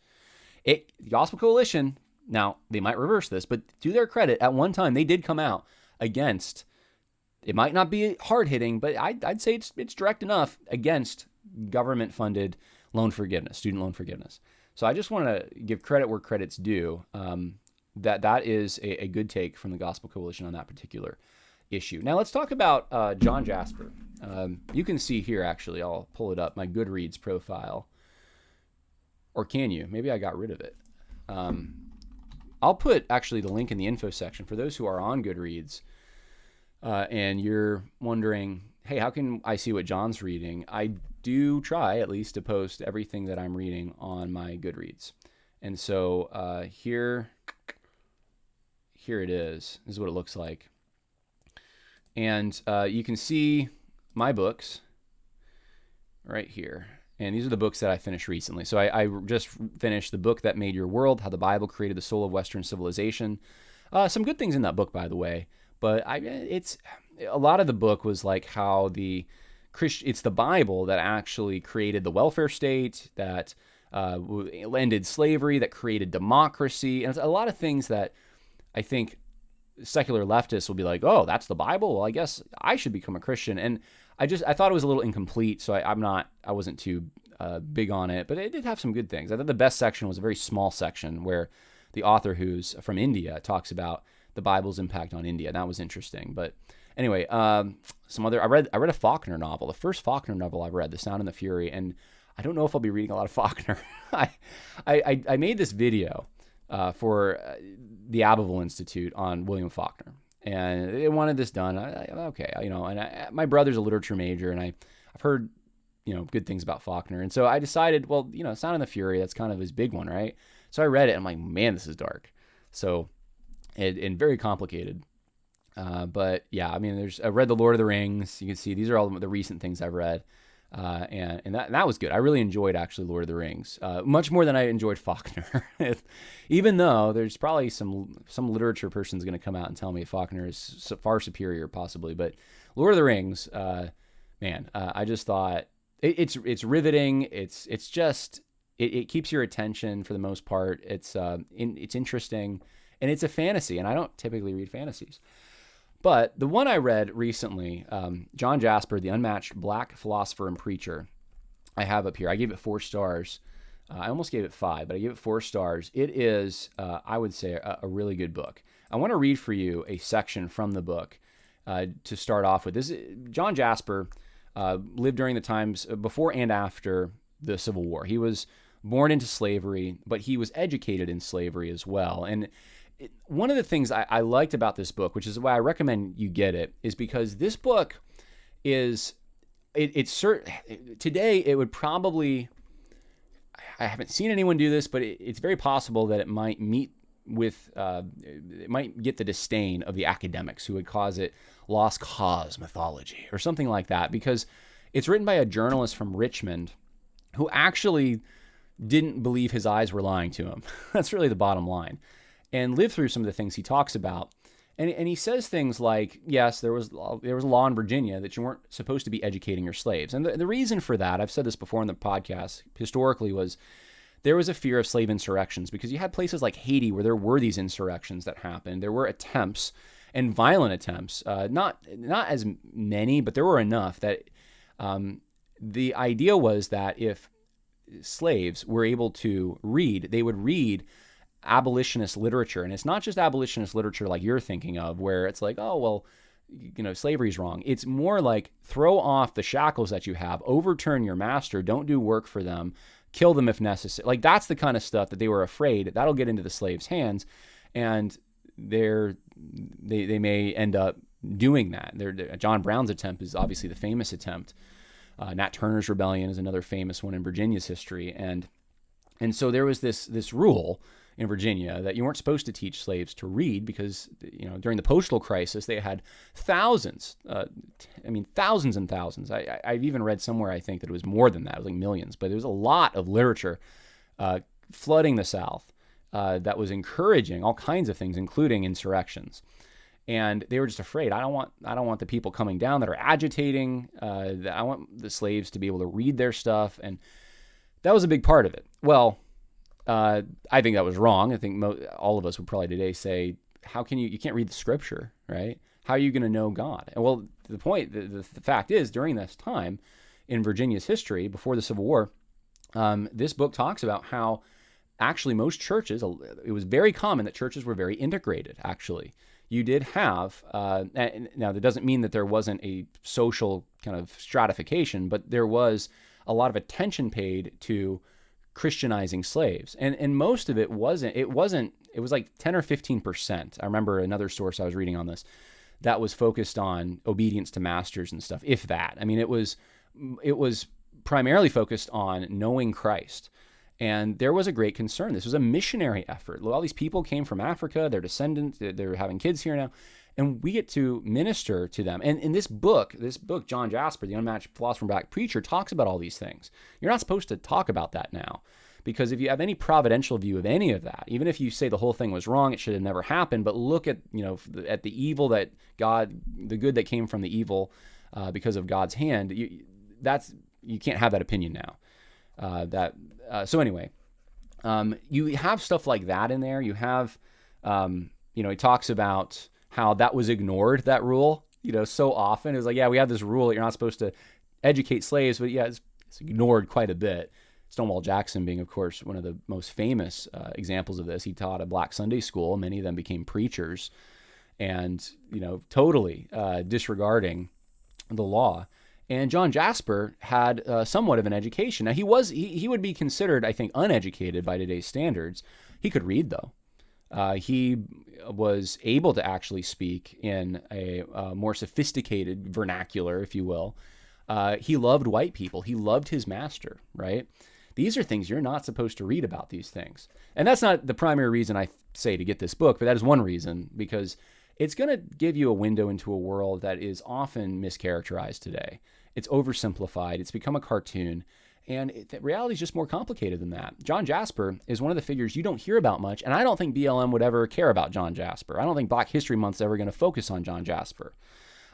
The Gospel Coalition, now they might reverse this, but to their credit, at one time they did come out against, it might not be hard-hitting, but I'd say it's direct enough against government-funded loan forgiveness, student loan forgiveness. So I just want to give credit where credit's due. That is a good take from the Gospel Coalition on that particular issue. Now let's talk about John Jasper. You can see here, actually, I'll pull it up, my Goodreads profile. Or can you? Maybe I got rid of it. I'll put, actually, the link in the info section for those who are on Goodreads and you're wondering, hey, how can I see what John's reading? I do try, at least, to post everything that I'm reading on my Goodreads. And so here it is. This is what it looks like. And you can see my books right here. And these are the books that I finished recently. So I just finished the book that made your world, How the Bible Created the Soul of Western Civilization. Some good things in that book, by the way. But it's a lot of the book was like how it's the Bible that actually created the welfare state, that ended slavery, that created democracy. And it's a lot of things that I think secular leftists will be like, oh, that's the Bible? Well, I guess I should become a Christian. And I thought it was a little incomplete, so I wasn't too big on it, but it did have some good things. I thought the best section was a very small section where the author, who's from India, talks about the Bible's impact on India. And that was interesting. But anyway, I read a Faulkner novel, the first Faulkner novel I read, The Sound and the Fury, and I don't know if I'll be reading a lot of Faulkner. I made this video for the Abbeville Institute on William Faulkner, and they wanted this done. Okay, my brother's a literature major, and I've heard, good things about Faulkner. And so I decided, well, Sound and the Fury, that's kind of his big one, right? So I read it, and I'm like, man, this is dark. So, and very complicated. But yeah, I mean, I read The Lord of the Rings. You can see these are all the recent things I've read. And that was good. I really enjoyed actually Lord of the Rings, much more than I enjoyed Faulkner. Even though there's probably some literature person's going to come out and tell me Faulkner is far superior, possibly. But Lord of the Rings, I just thought it's riveting. It's just it keeps your attention for the most part. It's interesting, and it's a fantasy. And I don't typically read fantasies. But the one I read recently, John Jasper, The Unmatched Black Philosopher and Preacher, I have up here. I gave it 4 stars. I almost gave it 5, but I gave it 4 stars. It is, I would say, a really good book. I want to read for you a section from the book to start off with. John Jasper lived during the times before and after the Civil War. He was born into slavery, but he was educated in slavery as well. And one of the things I liked about this book, which is why I recommend you get it, is because this book is, today it would probably, I haven't seen anyone do this, but it's very possible that it might it might get the disdain of the academics who would cause it lost cause mythology or something like that, because it's written by a journalist from Richmond who actually didn't believe his eyes were lying to him. That's really the bottom line. And lived through some of the things he talks about. And he says things like, yes, there was a law in Virginia that you weren't supposed to be educating your slaves. And the reason for that, I've said this before in the podcast, historically was there was a fear of slave insurrections, because you had places like Haiti where there were these insurrections that happened. There were attempts, and violent attempts, not as many, but there were enough that the idea was that if slaves were able to read, they would read abolitionist literature. And it's not just abolitionist literature like you're thinking of, where it's like, oh, well, slavery's wrong. It's more like throw off the shackles that you have, overturn your master, don't do work for them, kill them if necessary. Like, that's the kind of stuff that they were afraid that'll get into the slaves' hands, and they may end up doing that. John Brown's attempt is obviously the famous attempt. Nat Turner's rebellion is another famous one in Virginia's history, and so there was this rule in Virginia that you weren't supposed to teach slaves to read, because during the postal crisis they had thousands, thousands and thousands. I've even read somewhere, I think, that it was more than that. It was like millions, but there was a lot of literature flooding the South that was encouraging all kinds of things, including insurrections. And they were just afraid. I don't want the people coming down that are agitating. I want the slaves to be able to read their stuff, and that was a big part of it. Well, I think that was wrong. I think all of us would probably today say, how can you can't read the scripture, right? How are you going to know God? And well, the point, the fact is, during this time in Virginia's history, before the Civil War, this book talks about how actually most churches, it was very common that churches were very integrated, actually. You did have, now that doesn't mean that there wasn't a social kind of stratification, but there was a lot of attention paid to Christianizing slaves, and most of it wasn't. It was like 10 or 15%. I remember another source I was reading on this that was focused on obedience to masters and stuff, if that. I mean, it was primarily focused on knowing Christ, and there was a great concern. This was a missionary effort. All these people came from Africa, they're descendants, they're having kids here now, and we get to minister to them. And in this book, John Jasper, The Unmatched Philosopher and Black Preacher, talks about all these things. You're not supposed to talk about that now, because if you have any providential view of any of that, even if you say the whole thing was wrong, it should have never happened, but look at at the evil that the good that came from the evil because of God's hand, you can't have that opinion now. So anyway, you have stuff like that in there. You have, he talks about how that was ignored, that rule, so often. It was like, yeah, we have this rule that you're not supposed to educate slaves, but yeah, it's ignored quite a bit. Stonewall Jackson being, of course, one of the most famous examples of this. He taught a black Sunday school. Many of them became preachers, and, totally disregarding the law. And John Jasper had somewhat of an education. Now, he would be considered, I think, uneducated by today's standards. He could read, though. He was able to actually speak in a more sophisticated vernacular, if you will. He loved white people. He loved his master, right? These are things you're not supposed to read about, these things. And that's not the primary reason I say to get this book, but that is one reason, because it's going to give you a window into a world that is often mischaracterized today. It's oversimplified. It's become a cartoon. And reality is just more complicated than that. John Jasper is one of the figures you don't hear about much, and I don't think BLM would ever care about John Jasper. I don't think Black History Month's ever going to focus on John Jasper.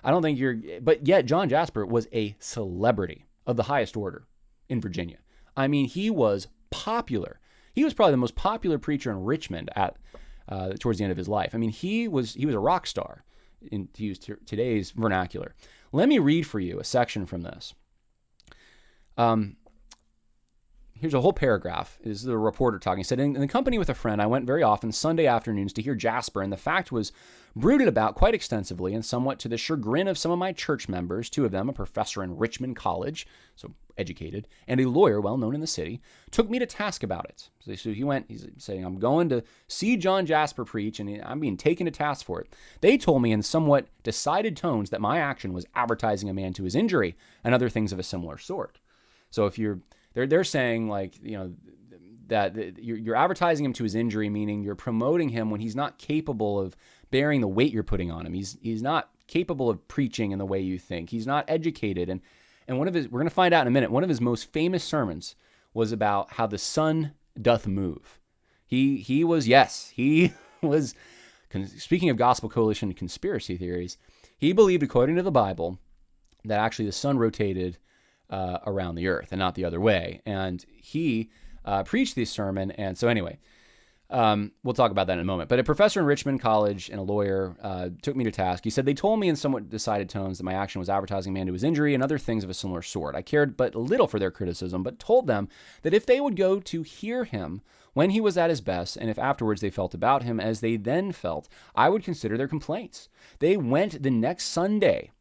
I don't think but yet John Jasper was a celebrity of the highest order in Virginia. I mean, he was popular. He was probably the most popular preacher in Richmond towards the end of his life. I mean, he was a rock star, to use today's vernacular. Let me read for you a section from this. Here's a whole paragraph. This is the reporter talking. He said, in the company with a friend, I went very often Sunday afternoons to hear Jasper, and the fact was brooded about quite extensively and somewhat to the chagrin of some of my church members, two of them a professor in Richmond College, so educated, and a lawyer well known in the city, took me to task about it. So he's saying, I'm going to see John Jasper preach, and I'm being taken to task for it. They told me in somewhat decided tones that my action was advertising a man to his injury and other things of a similar sort. So if they're saying, like, that you're advertising him to his injury, meaning you're promoting him when he's not capable of bearing the weight you're putting on him. He's not capable of preaching in the way you think. He's not educated. And we're going to find out in a minute, one of his most famous sermons was about how the sun doth move. He was, speaking of Gospel Coalition conspiracy theories, he believed, according to the Bible, that actually the sun rotated around the earth and not the other way. And he preached this sermon. And so anyway, we'll talk about that in a moment. But a professor in Richmond College and a lawyer took me to task. He said, they told me in somewhat decided tones that my action was advertising a man to his injury and other things of a similar sort. I cared but little for their criticism, but told them that if they would go to hear him when he was at his best, and if afterwards they felt about him as they then felt, I would consider their complaints. They went the next Sunday.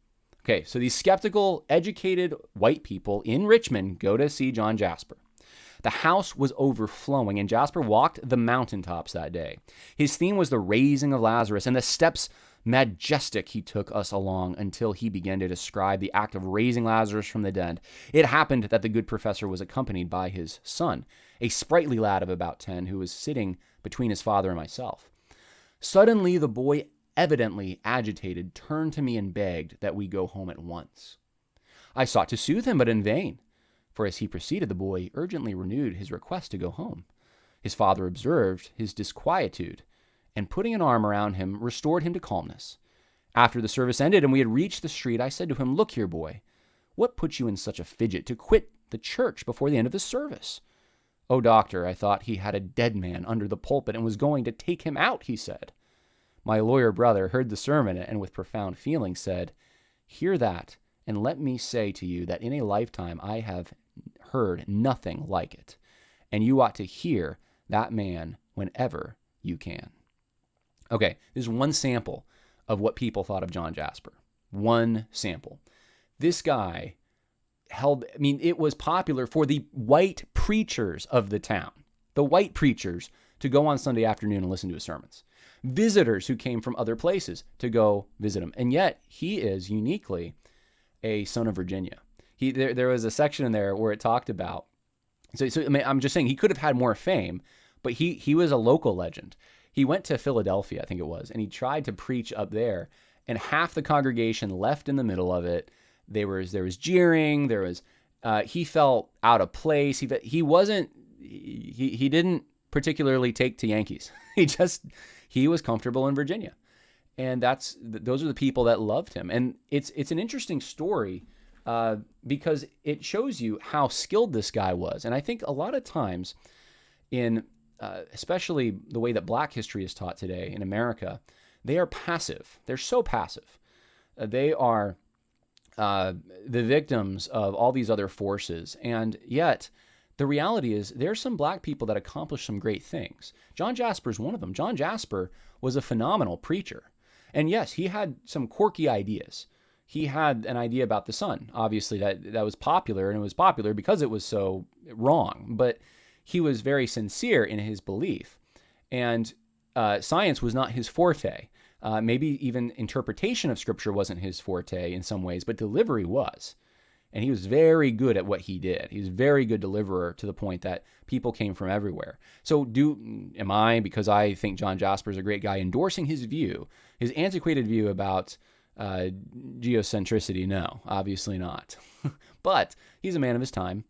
Okay, so these skeptical, educated white people in Richmond go to see John Jasper. The house was overflowing, and Jasper walked the mountaintops that day. His theme was the raising of Lazarus, and the steps majestic he took us along until he began to describe the act of raising Lazarus from the dead. It happened that the good professor was accompanied by his son, a sprightly lad of about 10, who was sitting between his father and myself. Suddenly the boy, evidently agitated, turned to me and begged that we go home at once. I sought to soothe him, but in vain, for as he proceeded, the boy urgently renewed his request to go home. His father observed his disquietude, and putting an arm around him, restored him to calmness. After the service ended and we had reached the street, I said to him, "Look here, boy, what put you in such a fidget to quit the church before the end of the service?" "Oh, doctor, I thought he had a dead man under the pulpit and was going to take him out," he said. My lawyer brother heard the sermon and with profound feeling said, "Hear that, and let me say to you that in a lifetime I have heard nothing like it, and you ought to hear that man whenever you can." Okay, this is one sample of what people thought of John Jasper. One sample. This guy it was popular for the white preachers of the town, to go on Sunday afternoon and listen to his sermons. Visitors who came from other places to go visit him. And yet he is uniquely a son of Virginia. There was a section in there where it talked about, I'm just saying he could have had more fame, but he was a local legend. He went to Philadelphia, I think it was, and he tried to preach up there, and half the congregation left in the middle of it. There was jeering. He felt out of place. He didn't particularly take to Yankees. He was comfortable in Virginia, and those are the people that loved him. And it's an interesting story because it shows you how skilled this guy was. And I think a lot of times in especially the way that Black history is taught today in America, they are passive. They're so passive. They are the victims of all these other forces. And yet the reality is there's some Black people that accomplished some great things. John Jasper is one of them. John Jasper was a phenomenal preacher. And yes, he had some quirky ideas. he had an idea about the sun. Obviously, that was popular, and it was popular because it was so wrong. But he was very sincere in his belief, and science was not his forte. Maybe even interpretation of Scripture wasn't his forte in some ways, but delivery was. And he was very good at what he did. He was a very good deliverer to the point that people came from everywhere. So am I, because I think John Jasper is a great guy, endorsing his view, his antiquated view about geocentricity? No, obviously not. But he's a man of his time,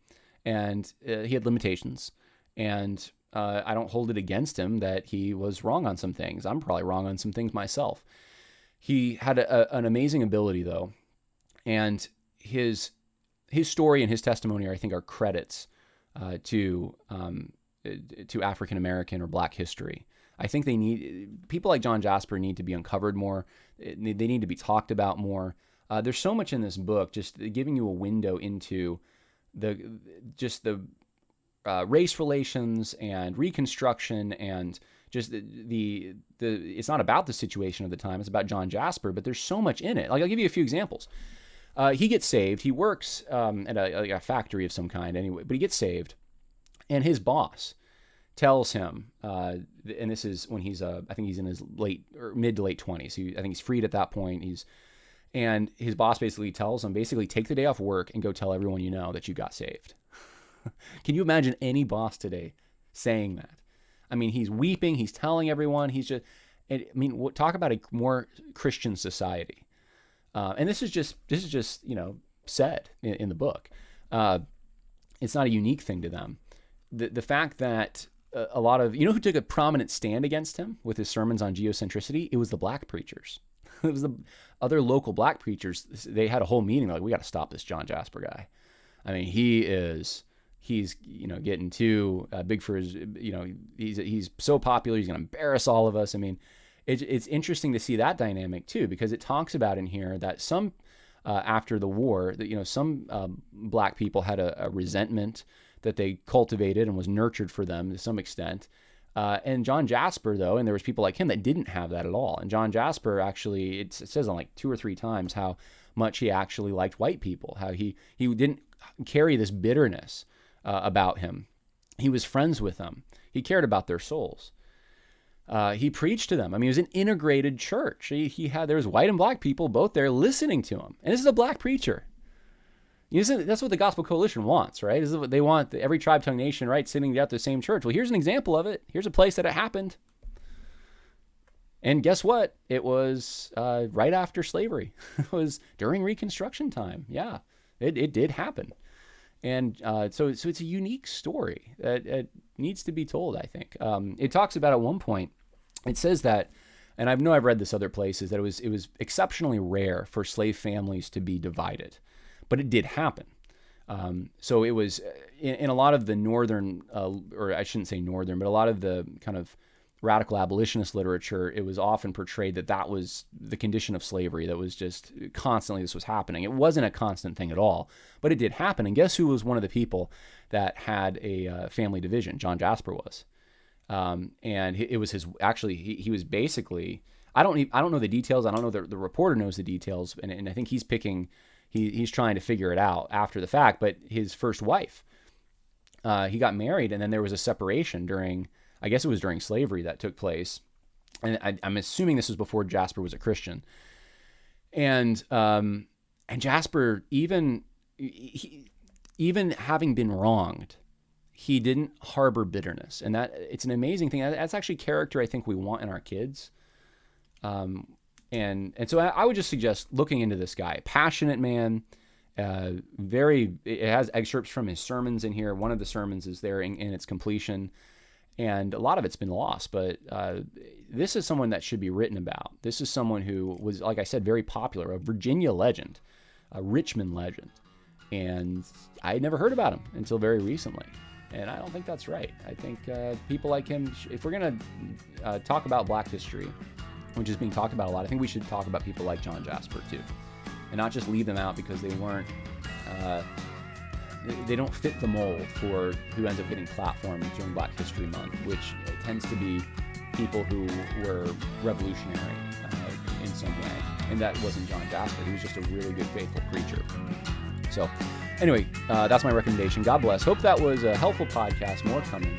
and he had limitations. And I don't hold it against him that he was wrong on some things. I'm probably wrong on some things myself. He had an amazing ability, though, and his story and his testimony, I think, are credits to African American or Black history. I think people like John Jasper need to be uncovered more. They need to be talked about more. There's so much in this book, just giving you a window into the race relations and Reconstruction, and just the it's not about the situation of the time. It's about John Jasper, but there's so much in it. Like, I'll give you a few examples. He gets saved. He works at a factory of some kind anyway, but he gets saved. And his boss tells him, and this is when he's, I think he's in his mid to late 20s. I think he's freed at that point. And his boss basically tells him, take the day off work and go tell everyone you know that you got saved. Can you imagine any boss today saying that? I mean, he's weeping. He's telling everyone. Talk about a more Christian society. And this is just said in the book. It's not a unique thing to them. The fact that a lot of, who took a prominent stand against him with his sermons on geocentricity? It was the Black preachers. It was the other local Black preachers. They had a whole meeting like, we got to stop this John Jasper guy. I mean, he's getting too big for his, he's so popular. He's going to embarrass all of us. I mean, it's interesting to see that dynamic too, because it talks about in here that some, after the war, that, some Black people had a resentment that they cultivated and was nurtured for them to some extent. And John Jasper, though, and there was people like him that didn't have that at all. And John Jasper actually, it says on like 2 or 3 times how much he actually liked white people, how he didn't carry this bitterness about him. He was friends with them. He cared about their souls. He preached to them. I mean, it was an integrated church. There was white and Black people both there listening to him. And this is a Black preacher. That's what the Gospel Coalition wants, right? This is what they want, every tribe, tongue, nation, right, sitting at the same church. Well, here's an example of it. Here's a place that it happened. And guess what? It was right after slavery. It was during Reconstruction time. Yeah, it did happen. And so it's a unique story that needs to be told, I think. It talks about at one point, it says that, and I've read this other places, that it was exceptionally rare for slave families to be divided, but it did happen. So it was in a lot of the northern, or I shouldn't say northern, but a lot of the kind of radical abolitionist literature, it was often portrayed that was the condition of slavery, that was just constantly this was happening. It wasn't a constant thing at all, but it did happen. And guess who was one of the people that had a family division? John Jasper was. And it was he was basically, I don't know the details. I don't know the reporter knows the details. And I think he's trying to figure it out after the fact, but his first wife, he got married, and then there was a separation I guess it was during slavery that took place. And I'm assuming this was before Jasper was a Christian. And Jasper, even having been wronged, he didn't harbor bitterness. And it's an amazing thing. That's actually character I think we want in our kids. And so I would just suggest looking into this guy. Passionate man, it has excerpts from his sermons in here. One of the sermons is there in its completion. And a lot of it's been lost, but this is someone that should be written about. This is someone who was, like I said, very popular, a Virginia legend, a Richmond legend. And I had never heard about him until very recently. And I don't think that's right. I think people like him, if we're going to talk about Black history, which is being talked about a lot, I think we should talk about people like John Jasper too. And not just leave them out because they weren't... they don't fit the mold for who ends up getting platformed during Black History Month, which tends to be people who were revolutionary in some way. And that wasn't John Jasper. He was just a really good, faithful preacher. So anyway, that's my recommendation. God bless. Hope that was a helpful podcast. More coming.